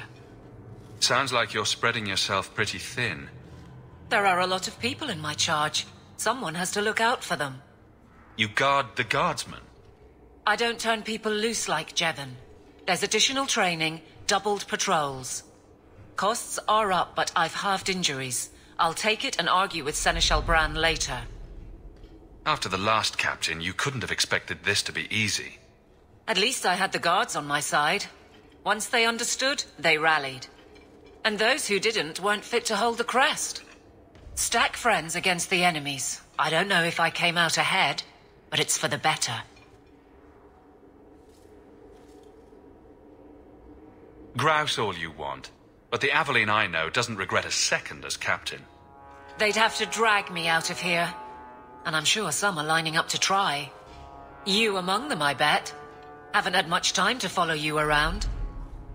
Sounds like you're spreading yourself pretty thin. There are a lot of people in my charge. Someone has to look out for them. You guard the guardsmen? I don't turn people loose like Jevon. There's additional training, doubled patrols. Costs are up, but I've halved injuries. I'll take it and argue with Seneschal Bran later. After the last captain, you couldn't have expected this to be easy. At least I had the guards on my side. Once they understood, they rallied. And those who didn't weren't fit to hold the crest. Stack friends against the enemies. I don't know if I came out ahead, but it's for the better. Grouse all you want, but the Aveline I know doesn't regret a second as captain. They'd have to drag me out of here. And I'm sure some are lining up to try. You among them, I bet. Haven't had much time to follow you around.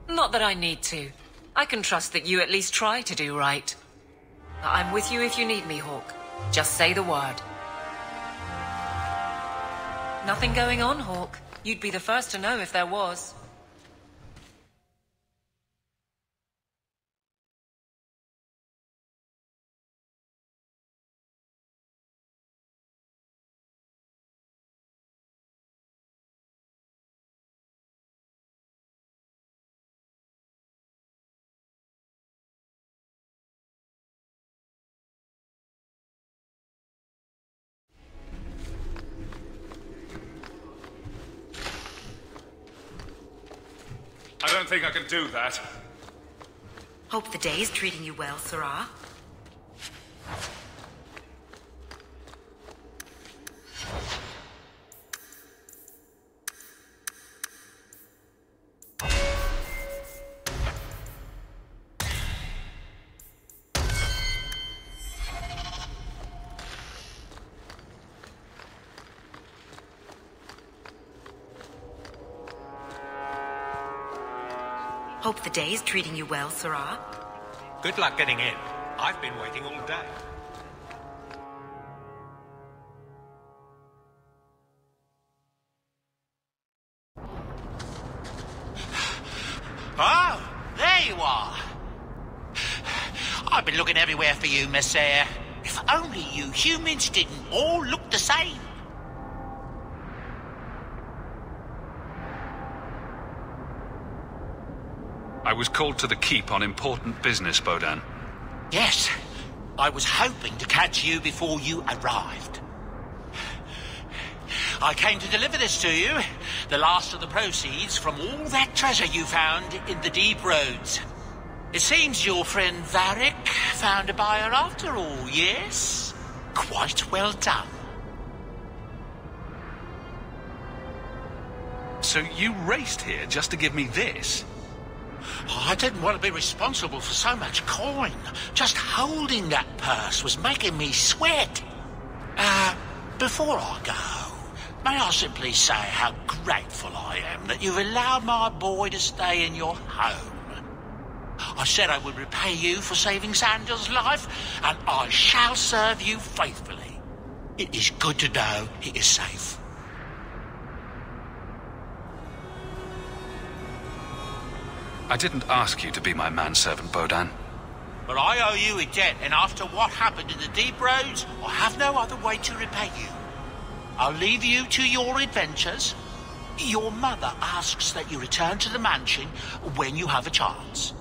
Not that I need to. I can trust that you at least try to do right. I'm with you if you need me, Hawk. Just say the word. Nothing going on, Hawk. You'd be the first to know if there was. I don't think I can do that. Hope the day is treating you well, Sarah. Hope the day is treating you well, Sarah. Good luck getting in. I've been waiting all day. Oh, there you are. I've been looking everywhere for you, Messiah. If only you humans didn't all look the same. I was called to the keep on important business, Bodan. Yes, I was hoping to catch you before you arrived. I came to deliver this to you, the last of the proceeds from all that treasure you found in the deep roads. It seems your friend Varric found a buyer after all, yes? Quite well done. So you raced here just to give me this? I didn't want to be responsible for so much coin. Just holding that purse was making me sweat. Before I go, may I simply say how grateful I am that you've allowed my boy to stay in your home. I said I would repay you for saving Sandal's life, and I shall serve you faithfully. It is good to know he is safe. I didn't ask you to be my manservant, Bodan. But I owe you a debt, and after what happened in the deep roads, I have no other way to repay you. I'll leave you to your adventures. Your mother asks that you return to the mansion when you have a chance.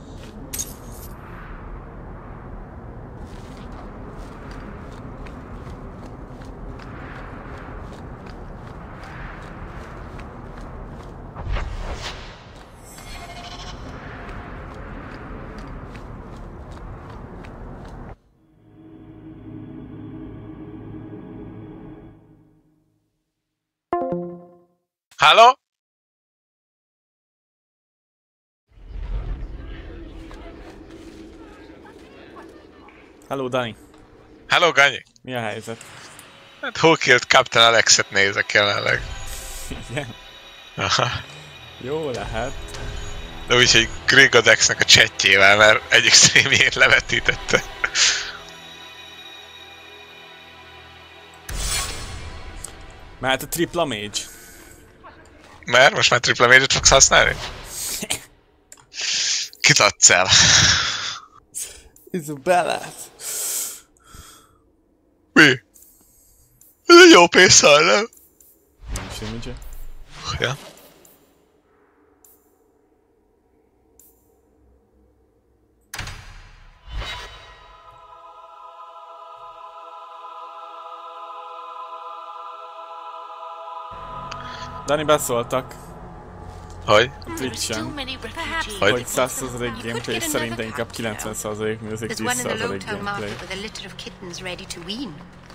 Halló? Hello, Dani. Hello, Ganyi. Mi a helyzet? Hát Who Killed Captain Alexet nézek jelenleg. Igen? Aha. Jó lehet. De úgyhogy Grigodexnek a chatjével, mert egyik streamjét levetítette. Mert a tripla mage. Mert most már tripla mage-et fogsz használni? Kit adsz el? Isabellát. Mi? Ez egy jó pénzszal, nem? Semmi csak. Ja. Dani, beszóltak. Hogy? A Twitch-en. Hogy? Hogy 100% gameplay, és szerintem inkább 90% music, 10% gameplay.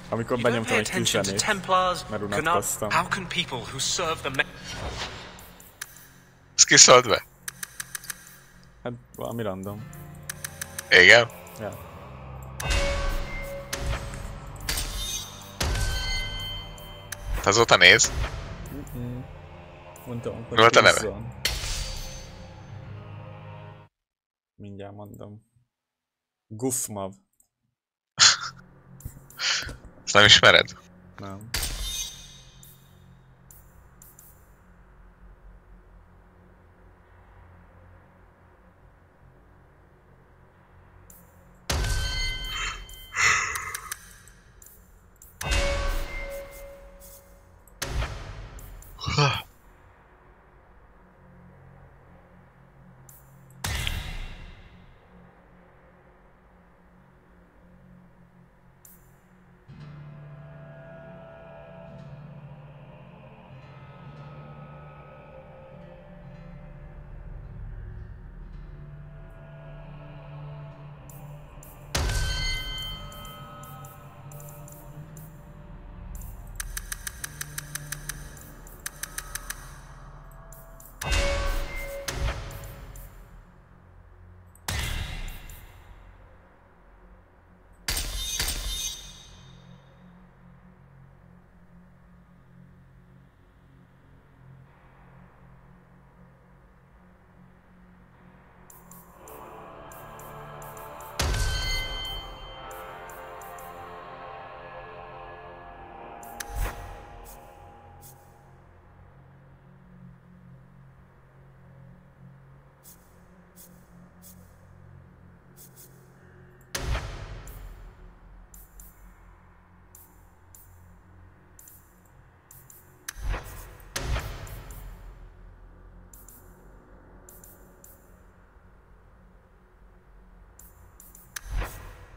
Amikor benyomtam egy üzenét, mert unatkoztam. How can people who serve the Ezt kiszólt be? Hát valami random. Igen? Ja. Azóta néz? Mondtam, mi volt a neve? Mindjárt mondom. Gufmav. Ezt nem ismered? Nem.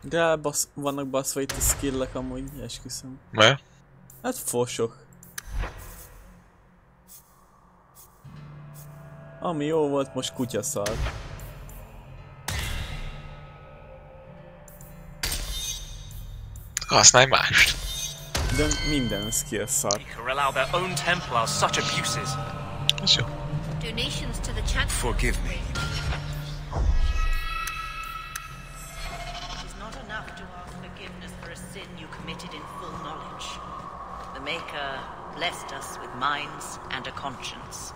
De vannak baszva itt a skillek amúgy, esküszöm. Ne? Hát fosok. Ami jó volt, most kutyaszar. Használj mást. De minden skill szar. allow their own Templars such abuses. Ez jó. Donations to the church. Forgive me. The Maker blessed us with minds and a conscience.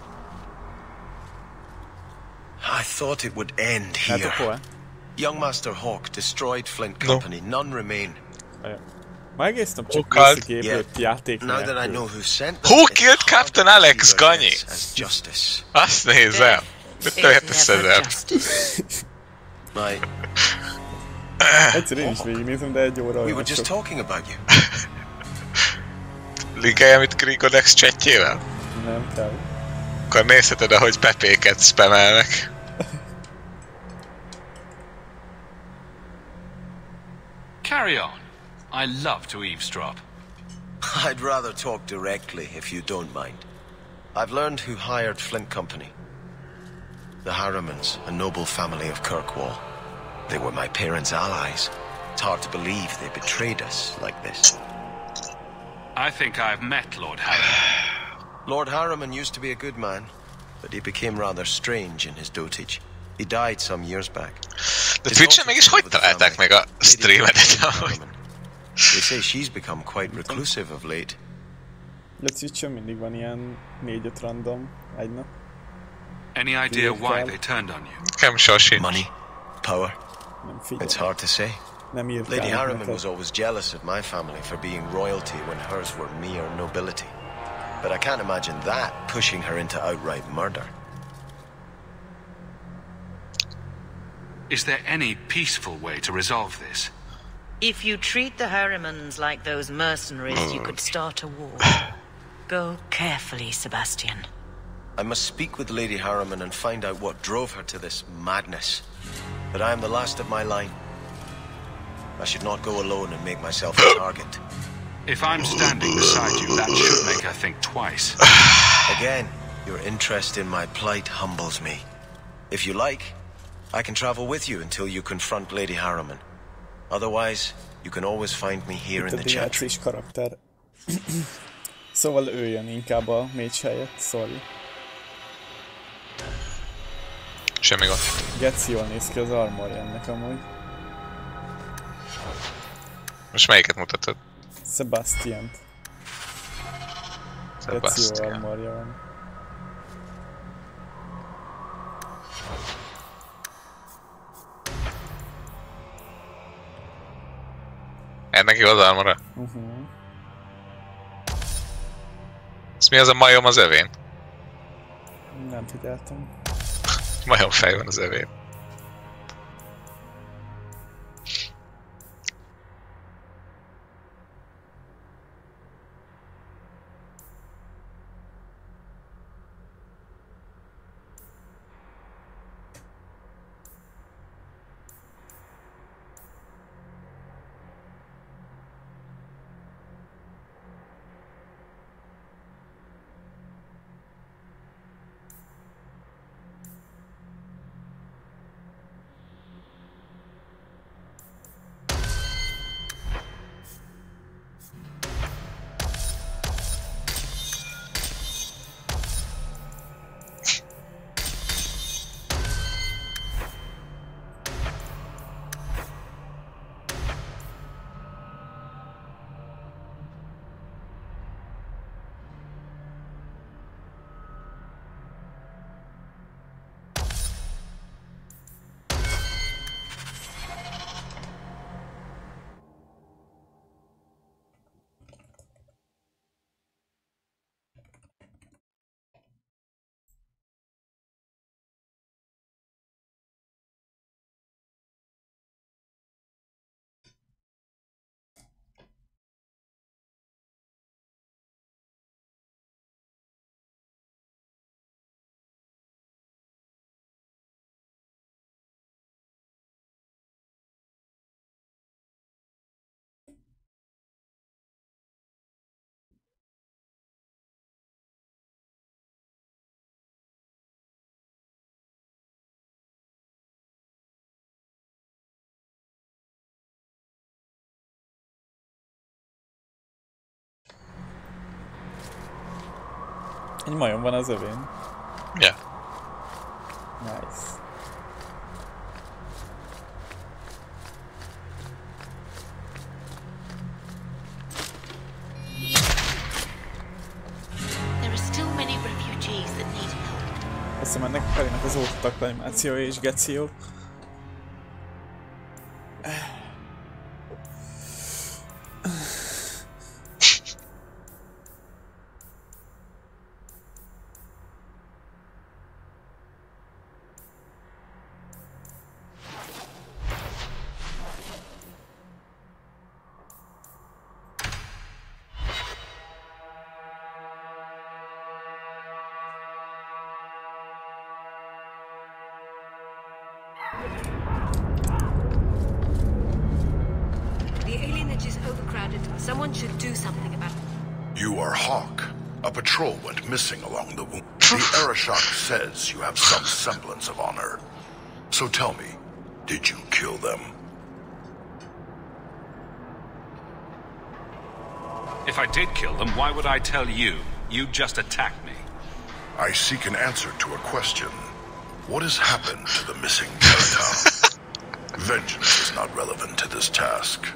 I thought it would end here. Young Master Hawk destroyed Flint Company. None remain. Ma egész nap csak visszaképült játék Now that I know who sent Who Killed Captain Alex, Ganyi? Azt nézem. Mit történt ezzel? Egyszer én is végignézem, de 1 óra. We were just talking about you. Linkeljem itt Grigodex chatjével? Nem kell. Akkor nézheted, ahogy pepéket spamelnek. Carry on. I love to eavesdrop. I'd rather talk directly, if you don't mind. I've learned who hired Flint Company. The Harrimans, a noble family of Kirkwall. They were my parents' allies. It's hard to believe they betrayed us like this. I think I've met Lord Harry. Lord Harriman used to be a good man, but he became rather strange in his dotage. He died some years back. De Twitch-en mégis hogy találták meg a streamedet amúgy? They say she's become quite reclusive of late. De Twitch-en mindig van ilyen 4-5 random egy nap. Any idea why they turned on you? Nekem sosincs. Money? Power? It's hard to say. Lady Harriman was always jealous of my family for being royalty when hers were mere nobility. But I can't imagine that pushing her into outright murder. Is there any peaceful way to resolve this? If you treat the Harrimans like those mercenaries, you could start a war. Go carefully, Sebastian. I must speak with Lady Harriman and find out what drove her to this madness. But I am the last of my line. I should not go alone and make myself a target. If I'm standing beside you, that should make her think twice. Again, your interest in my plight humbles me. If you like, I can travel with you until you confront Lady Harriman. Otherwise, you can always find me here in the chat. Karakter. Szóval ő jön inkább a mage helyett, sorry. Semmi gond. Geci jól néz ki az armor ennek amúgy. Most melyiket mutatod? Sebastian-t. Geci jó armorja van. Ennek jó az armora? Ez mi az a majom az evén? Nem figyeltem. Majom fej van az evén. Egy majom van az övén. Yeah. Nice. There are still many refugees that need help. Azt hiszem ennek Karinak az ótatak animációja és geci jó. The alienage is overcrowded. Someone should do something about it. You are Hawk. A patrol went missing along the wound. The Arashok says you have some semblance of honor. So tell me, did you kill them? If I did kill them, why would I tell you? You just attacked me. I seek an answer to a question. What has happened to the missing Karatam? Vengeance is not relevant to this task.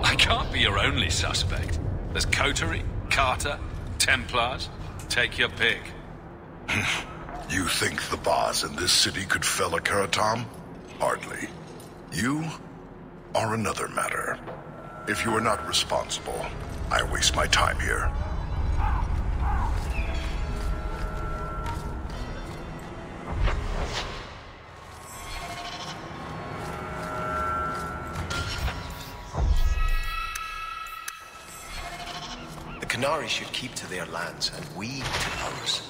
I can't be your only suspect. There's Coterie, Carter, Templars. Take your pick. You think the boss in this city could fell a Karatam? Hardly. You are another matter. If you are not responsible, I waste my time here. The Qunari should keep to their lands, and we to ours.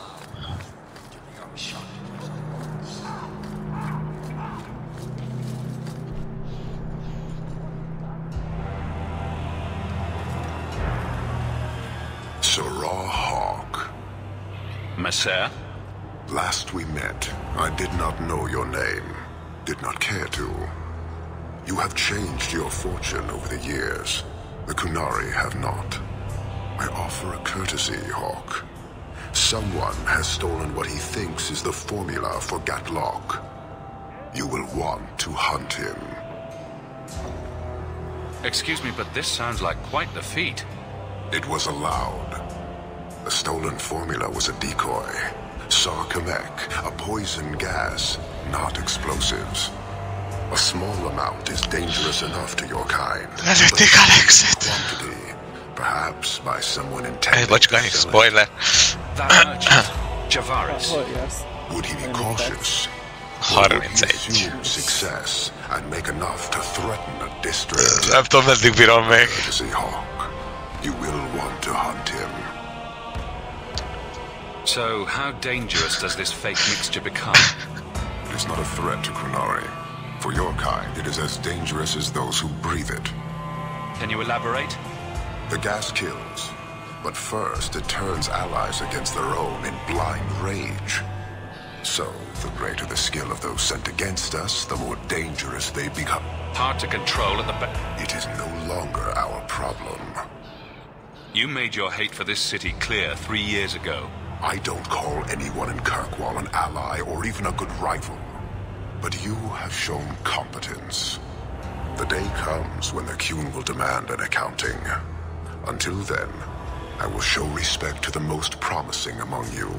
Sarah Hawk. Messer? Last we met, I did not know your name. Did not care to. You have changed your fortune over the years. The Qunari have not. I offer a courtesy, Hawk. Someone has stolen what he thinks is the formula for Gatlock. You will want to hunt him. Excuse me, but this sounds like quite the feat. It was allowed. The stolen formula was a decoy. Sarkamek, a poison gas, not explosives. A small amount is dangerous enough to your kind. Quantity, perhaps by someone intended to sell it. That merchant, Javaris. Would he be cautious? Or would he assume success and make enough to threaten a district? Courtesy Hawk, you will want to hunt him. So, how dangerous does this fake mixture become? It is not a threat to Qunari. For your kind, it is as dangerous as those who breathe it. Can you elaborate? The gas kills, but first it turns allies against their own in blind rage. So, the greater the skill of those sent against us, the more dangerous they become. Hard to control at the back. It is no longer our problem. You made your hate for this city clear 3 years ago. I don't call anyone in Kirkwall an ally or even a good rival. But you have shown competence. The day comes when the Qun will demand an accounting. Until then, I will show respect to the most promising among you.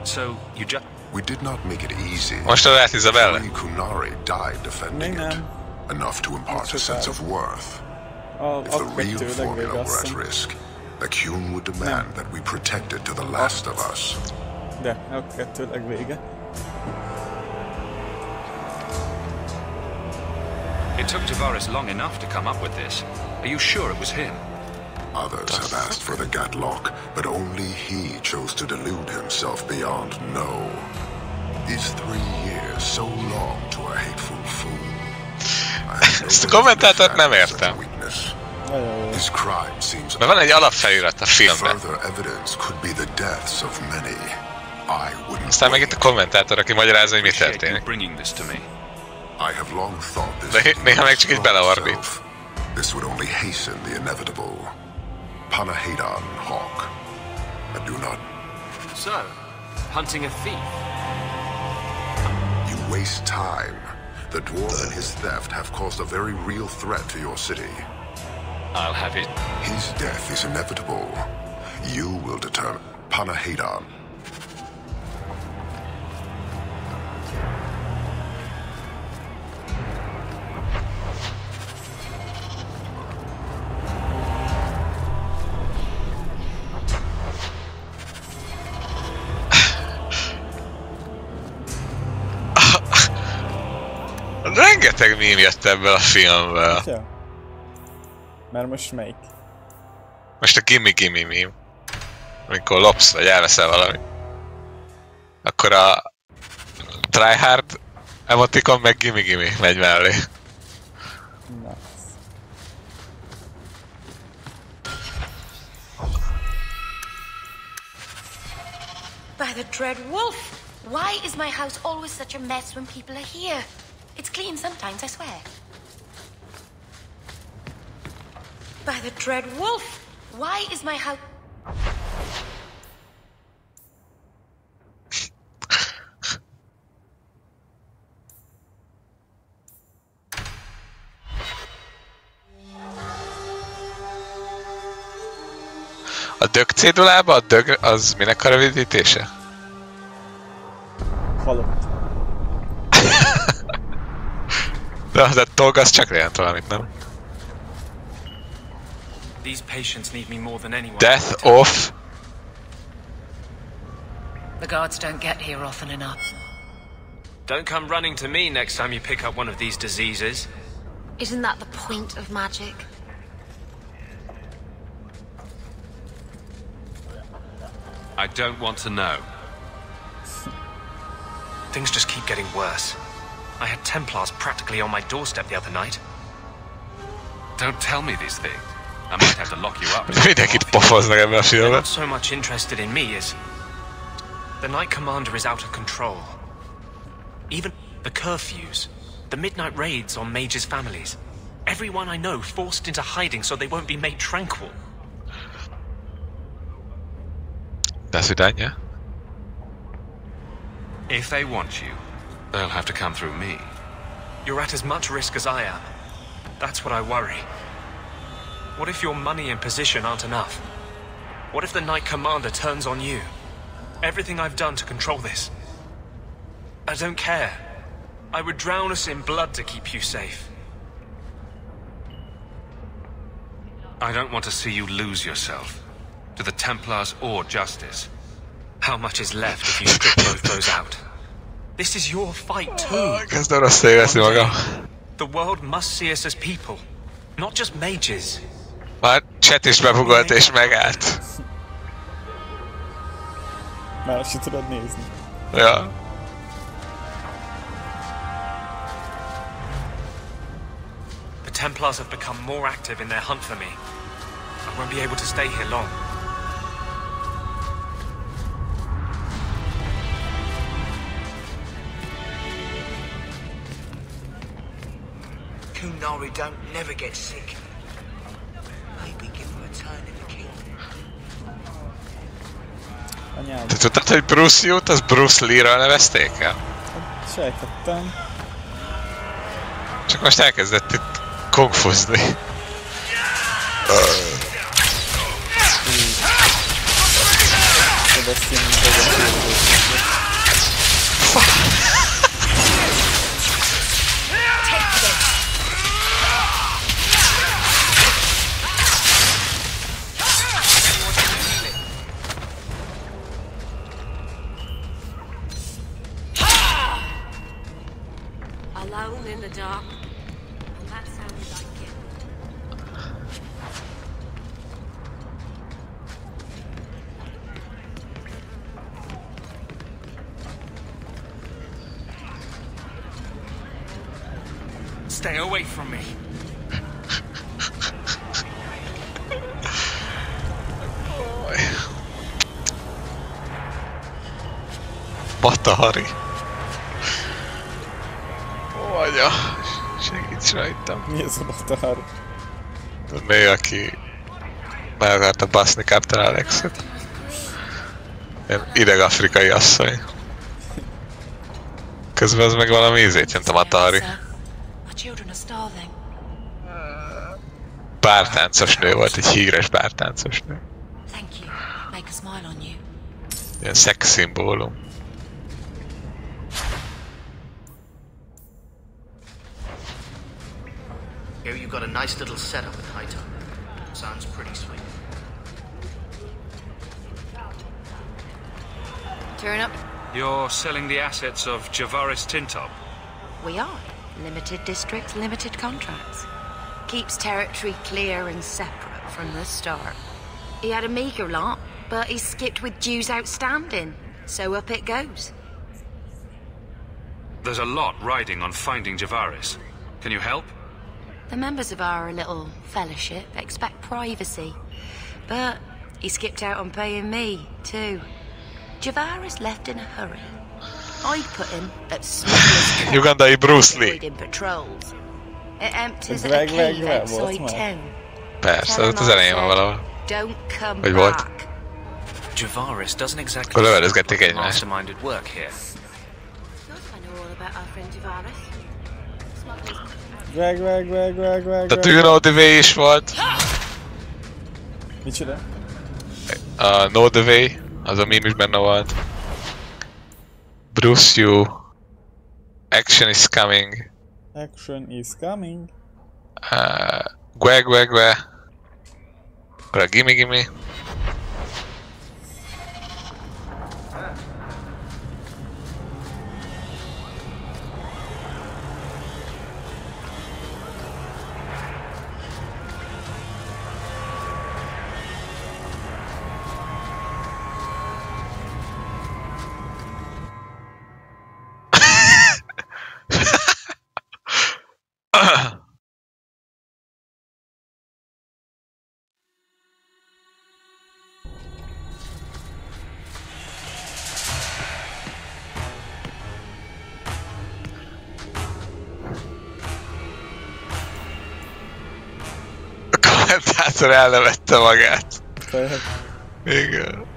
So, you just... We did not make it easy. Most lehet Isabella. 3 Qunari died defending it. Enough to impart a sense of worth. If the real formula were at risk, the Qun would demand that we protect it to the last of us. De, a kettőleg vége. It took Javaris long enough to come up with this. Are you sure it was him? Others have asked for the Gatlock, but only he chose to delude himself beyond no. Is 3 years so long to a hateful fool? Ezt a kommentátort nem értem. His crime seems mert van egy alapfelirat a filmben. Further evidence could be the deaths of many. I wouldn't. Aztán meg itt a kommentátor, aki magyarázza, hogy mi történik. I have long thought this. De néha meg csak így beleorbít. This would only hasten the inevitable. Panahadan, Hawk. I do not. So, hunting a thief. You waste time. The dwarf and his theft have caused a very real threat to your city. I'll have it. His death is inevitable. You will determine. Panahadan. Rengeteg meme jött ebből a filmből. Ja. Mert most melyik? Most a gimme meme. Amikor lopsz, vagy elveszel valamit. Akkor a tryhard emotikon meg gimme megy mellé. By the dread wolf! Why is my house always such a mess when people are here? It's clean sometimes, I swear. By the dread wolf! Why is my house... A dög cédulába a dög az minek a rövidítése? Halott. De a dog az csak jelent valamit, nem? These patients need me more than anyone. Death of... The guards don't get here often enough. Don't come running to me next time you pick up one of these diseases. Isn't that the point of magic? I don't want to know. Things just keep getting worse. I had Templars practically on my doorstep the other night. Don't tell me these things. I might have to lock you up. They're not so much interested in me as... The Knight Commander is out of control. Even the curfews, the midnight raids on mages' families. Everyone I know forced into hiding so they won't be made tranquil. До свидания. If they want you, they'll have to come through me. You're at as much risk as I am. That's what I worry. What if your money and position aren't enough? What if the Knight Commander turns on you? Everything I've done to control this. I don't care. I would drown us in blood to keep you safe. I don't want to see you lose yourself. To the Templars or Justice. How much is left if you strip both those out? This is your fight too. Kezdem rossz érezni magam. The world must see us as people, not just mages. Már chat is bebugolt és megállt. Már se tudod nézni. Ja. The Templars have become more active in their hunt for me. I won't be able to stay here long. Kunari don't never get sick. Maybe give her a turn in the kingdom. Anyád. Te tudtad, hogy Bruce Lee-t az Bruce Lee-ről nevezték el? Sejtettem. Csak most elkezdett itt kungfuzni. Alone in the dark. And that sounds like it. Stay away from me. Mata Hari. Ó, anya, segíts rajtam. Mi ez a Mata Hari? Még aki meg akarta baszni Captain Alexet. Ilyen ideg-afrikai asszony. Közben az meg valami ízét jött a Mata Hari. Bártáncos nő volt, egy híres bártáncos nő. Ilyen szexszimbólum. Here you've got a nice little setup at Haito. Sounds pretty sweet. Turn up. You're selling the assets of Javaris Tintop? We are. Limited districts, limited contracts. Keeps territory clear and separate from the start. He had a meager lot, but he skipped with dues outstanding. So up it goes. There's a lot riding on finding Javaris. Can you help? The members of our little fellowship expect privacy. But he skipped out on paying me, too. Javaris left in a hurry. I put him at smugglers' Ugandai Bruce Lee. in patrols. It empties at a cave outside town. Persze, az elején van valahol. Vagy volt. Javaris doesn't exactly Akkor levelezgették egymást. masterminded work here. Greg. The Do You Know The Way is volt. Micsoda? A Know The Way, az a meme is benne volt. Bruce you. Action is coming. Action is coming. Gue. Akkor a gimme. Kommentátor elnevette magát. Igen.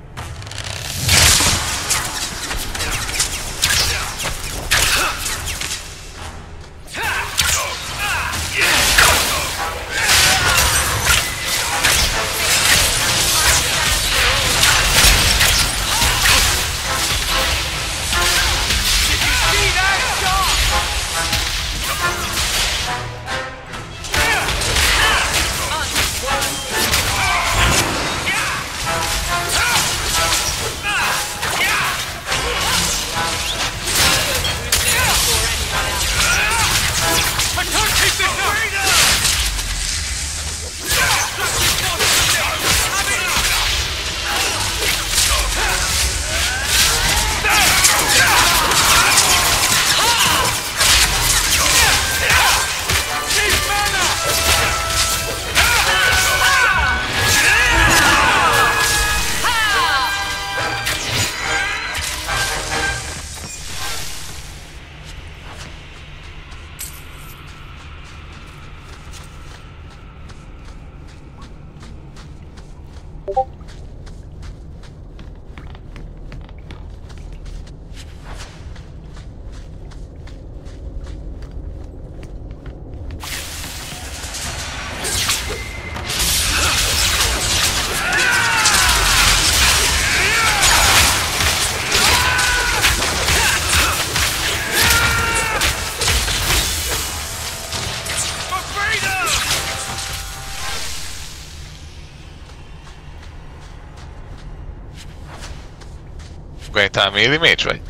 Talán melee mage vagy?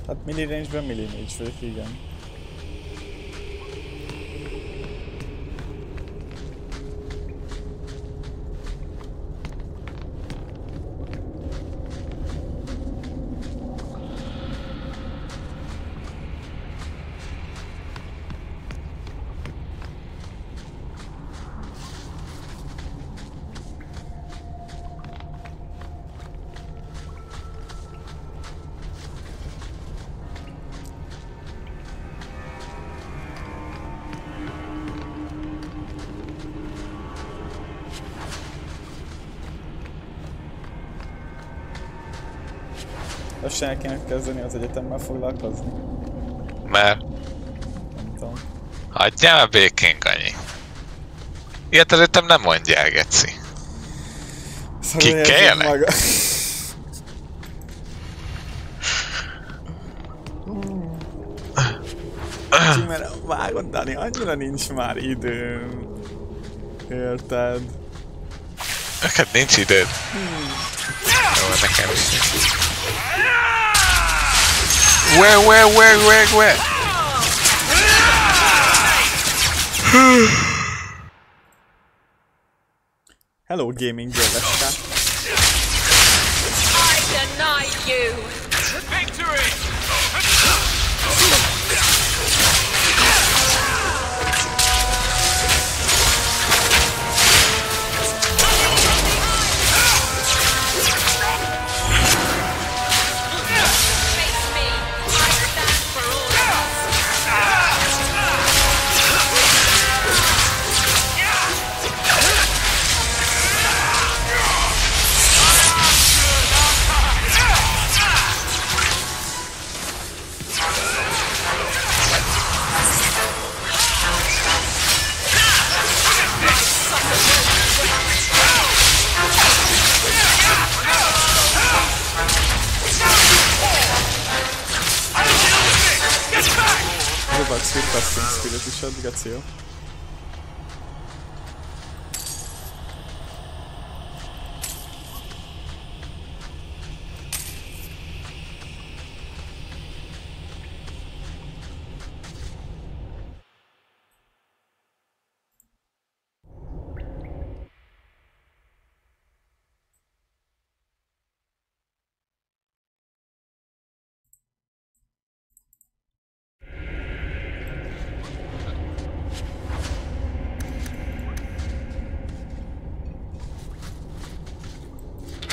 Hát melee range-ben melee mage vagyok, igen. Lassan el kéne kezdeni az egyetemmel foglalkozni. Mert? Nem tudom. Hagyjál a békén, Ganyi. Ilyet előttem nem mondjál, geci. Kikkeljenek? Mert vágod, Dani, annyira nincs már időm. Érted? Neked nincs időd? Jó, nekem is. Where? Hello, gaming Györleska. I deny you! Victory! Sweet Casting Spirit is ad, geci jó.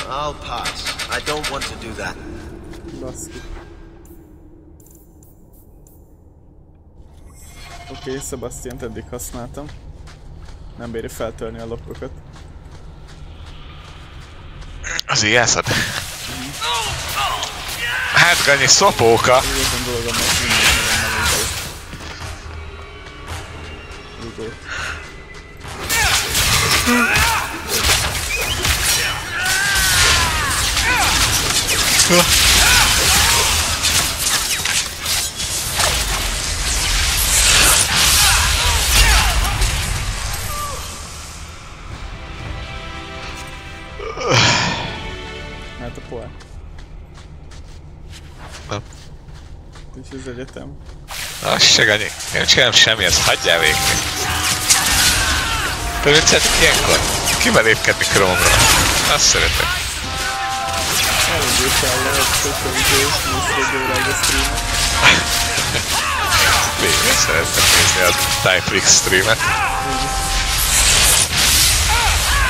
I'll pass. I don't want to do that. Baszki. Oké, Sebastiant eddig használtam. Nem bírja feltörni a lokkokat. Az ijászat. Hát Ganyi szopóka. Hát a poál. Nem. És az egyetem. Az se Ganyi. Én nem csinálom semmi, ezt hagyjál végig. Te mit szeretik ilyenkor? Kivel lépkedni Chrome-ra? Azt szeretek. Elindultál le, hogy a streamet. Végül szeretem nézni a Typeflix streamet.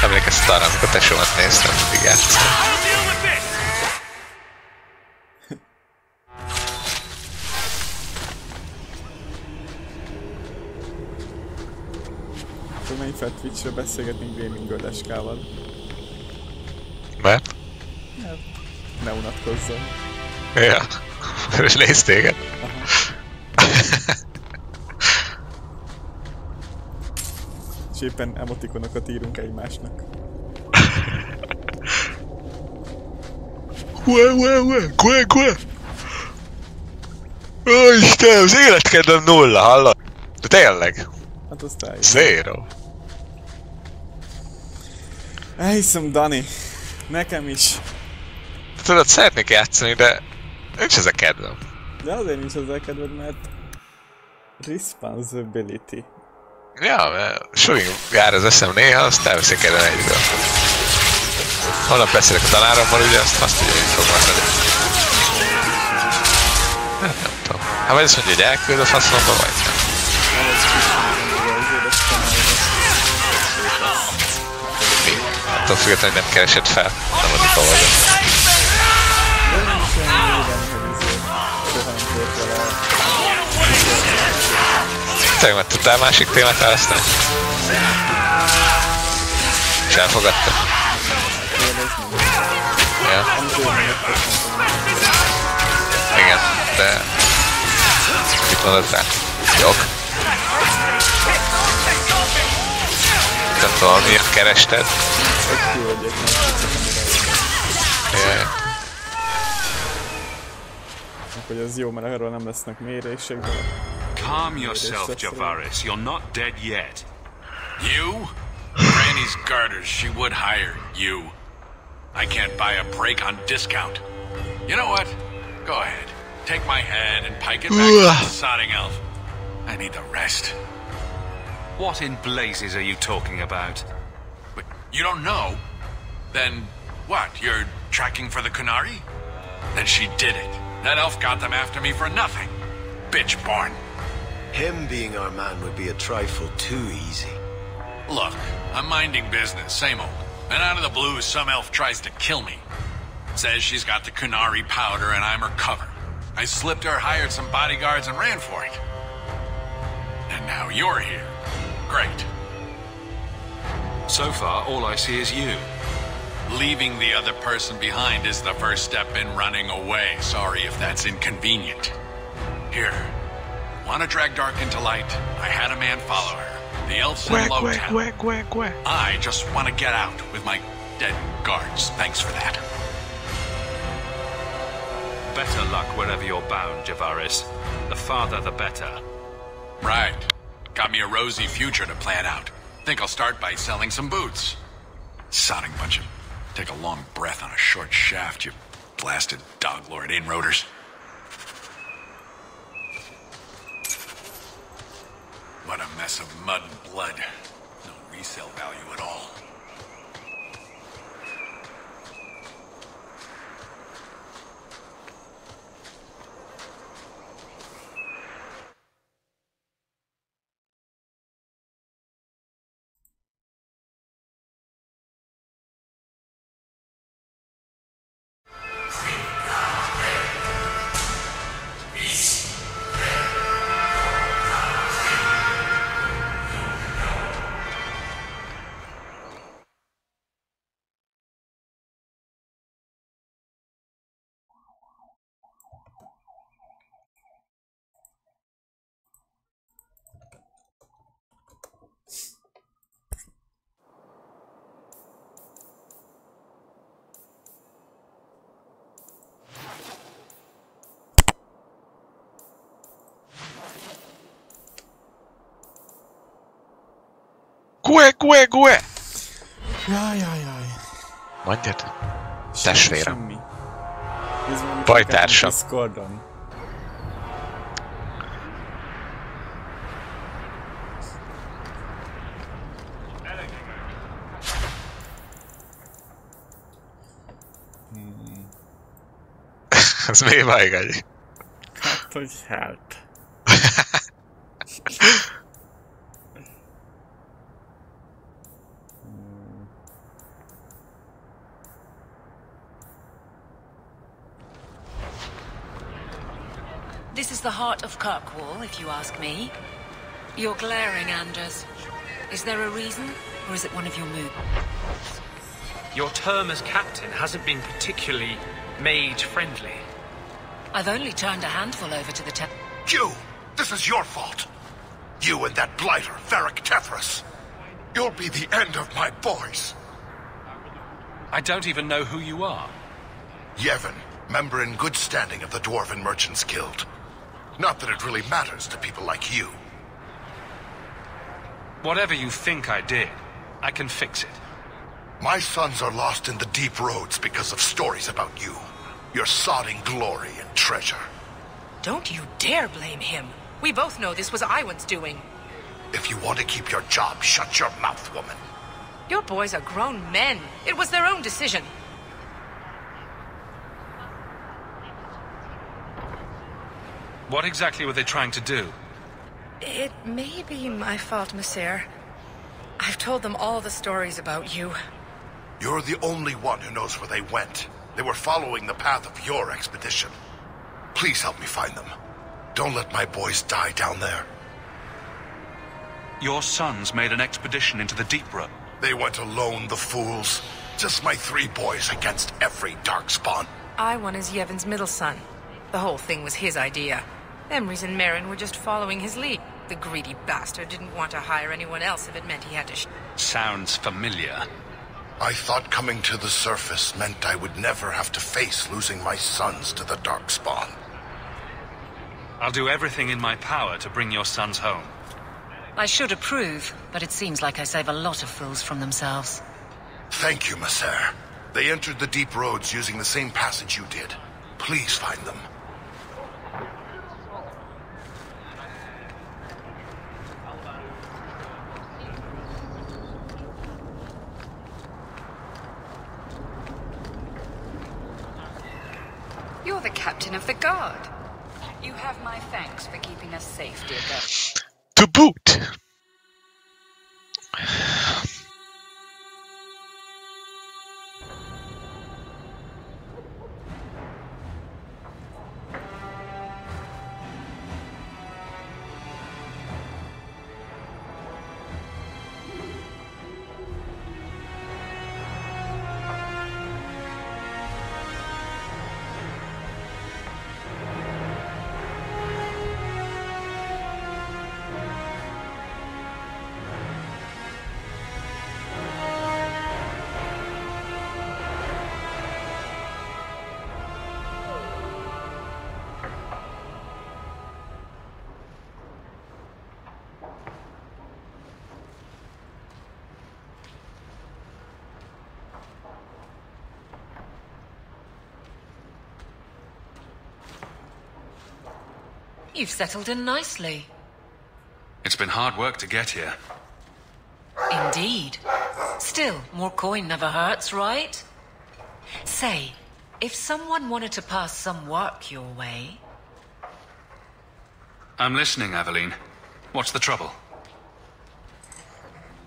Emlékeztet arra, amikor tesómat néztem, mindig játszom. Akkor menj fel Twitch-re beszélgetni Gaming Leskával. Mert? Hát, ne unatkozzon. Ja, és nézd téged. És éppen emotikonokat írunk egymásnak. Gue. Ó, Istenem, az életkedvem 0, hallod? De tényleg. Hát azt eljön. Zero. Elhiszem, Dani. Nekem is. Tudod, szeretnék játszani, de nincs ez a kedvem. De azért nincs ezzel kedved, mert responsibility. Ja, mert soving jár az eszem néha, azt elveszik erre egyből. Holnap beszélek a tanárommal, ugye azt tudja, hogy fog mondani. Hát nem tudom. Hát vagy azt mondja, hogy elküld a faszomba, vagy nem. Mi? Attól függetlenül, hogy nem keresed fel. Nem adni tovább. Tényleg meg tudtál másik témát választani? És elfogadtad? Ja. Igen, de... Mit mondod rá? Jog? Nem tudom, miért kerested? Jaj. Hogy ez jó, mert arról nem lesznek mérések, de... Calm yourself, Javaris. You're not dead yet. You? Granny's garters, she would hire you. I can't buy a break on discount. You know what? Go ahead. Take my head and pike it back to the sodding elf. I need the rest. What in blazes are you talking about? But you don't know? Then what? You're tracking for the Kunari? Then she did it. That elf got them after me for nothing. Bitch born. Him being our man would be a trifle too easy. Look, I'm minding business, same old. And out of the blue, some elf tries to kill me. Says she's got the Kunari powder and I'm her cover. I slipped her, hired some bodyguards, and ran for it. And now you're here. Great. So far, all I see is you. Leaving the other person behind is the first step in running away. Sorry if that's inconvenient. Here. Want to drag Dark into light? I had a man follow her. The elf's in low town. I just want to get out with my dead guards. Thanks for that. Better luck wherever you're bound, Javaris. The farther, the better. Right. Got me a rosy future to plan out. Think I'll start by selling some boots. Sodding bunch of... Take a long breath on a short shaft, you blasted dog-lord inroaders. What a mess of mud and blood. No resale value at all. Gue! Jaj. Mondjad. Testvérem. Semmi. Bajtársam. Discordon. Ez még vágj. Hát, hogy help. This is the heart of Kirkwall, if you ask me. You're glaring, Anders. Is there a reason, or is it one of your moods? Your term as captain hasn't been particularly mage-friendly. I've only turned a handful over to the You! This is your fault! You and that blighter, Varric Tethras. You'll be the end of my boys. I don't even know who you are. Yevon, member in good standing of the Dwarven Merchants Guild. Not that it really matters to people like you. Whatever you think I did, I can fix it. My sons are lost in the deep roads because of stories about you. Your sodding glory and treasure. Don't you dare blame him. We both know this was Iwan's doing. If you want to keep your job, shut your mouth, woman. Your boys are grown men. It was their own decision. What exactly were they trying to do? It may be my fault, Monsieur. I've told them all the stories about you. You're the only one who knows where they went. They were following the path of your expedition. Please help me find them. Don't let my boys die down there. Your sons made an expedition into the deep road. They went alone, the fools. Just my 3 boys against every darkspawn. Iwan is Yevon's middle son. The whole thing was his idea. Emrys and Merrin were just following his lead. The greedy bastard didn't want to hire anyone else if it meant he had to Sounds familiar. I thought coming to the surface meant I would never have to face losing my sons to the darkspawn. I'll do everything in my power to bring your sons home. I should approve, but it seems like I save a lot of fools from themselves. Thank you, Messer. They entered the deep roads using the same passage you did. Please find them. You're the captain of the guard. You have my thanks for keeping us safe, dear girl. To boot! You've settled in nicely. It's been hard work to get here. Indeed. Still, more coin never hurts, right? Say, if someone wanted to pass some work your way... I'm listening, Aveline. What's the trouble?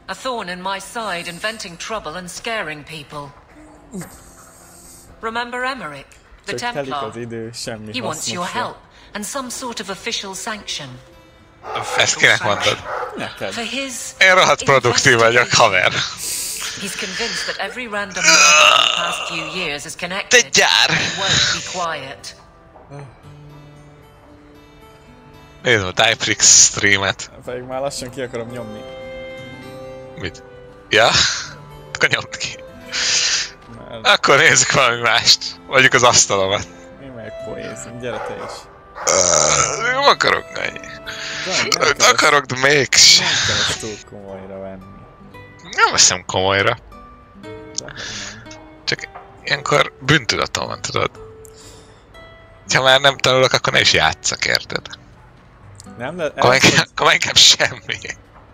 A thorn in my side, inventing trouble and scaring people. Remember Emmerich, the Templar? He wants your help, and some sort of official sanction. Ezt kinek mondod? For his... Én rohadt produktív vagyok, haver. He's convinced that every random murder in the past few years is connected. Te gyár! He won't be quiet. Nézd a Typrix streamet. Pedig már lassan ki akarom nyomni. Mit? Ja? Akkor nyomd ki. Akkor nézzük valami mást. Vagyjuk az asztalomat. Mi megyek poézni, gyere te is. Nem akarok ennyi. Akarok, de mégis. Nem kell ezt túl komolyra venni. Nem veszem komolyra. Csak ilyenkor bűntudatom van, tudod. Ha már nem tanulok, akkor ne is játsszak, érted? Nem, de... Akkor inkább semmi.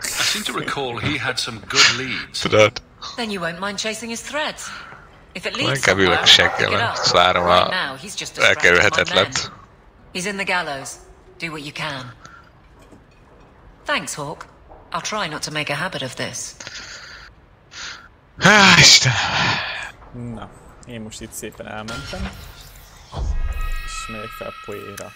I seem to recall he had some good leads. Tudod? Then you won't mind chasing his threads. If it Akkor leads inkább ülök a seggel, és várom a elkerülhetetlent. He's in the gallows. Do what you can. Thanks, Hawk. I'll try not to make a habit of this. Istenem. Na, én most itt szépen elmentem. És megyek fel poéra.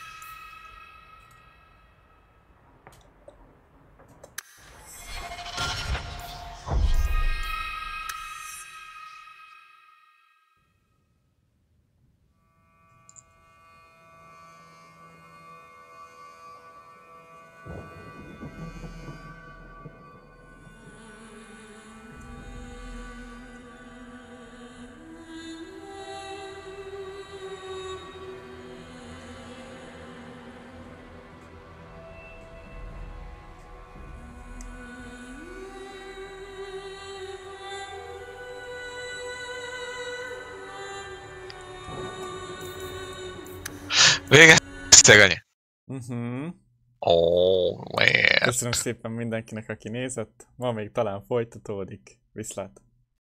Végeztek, annyi? Man. Köszönöm szépen mindenkinek, aki nézett. Ma még talán folytatódik. Viszlát!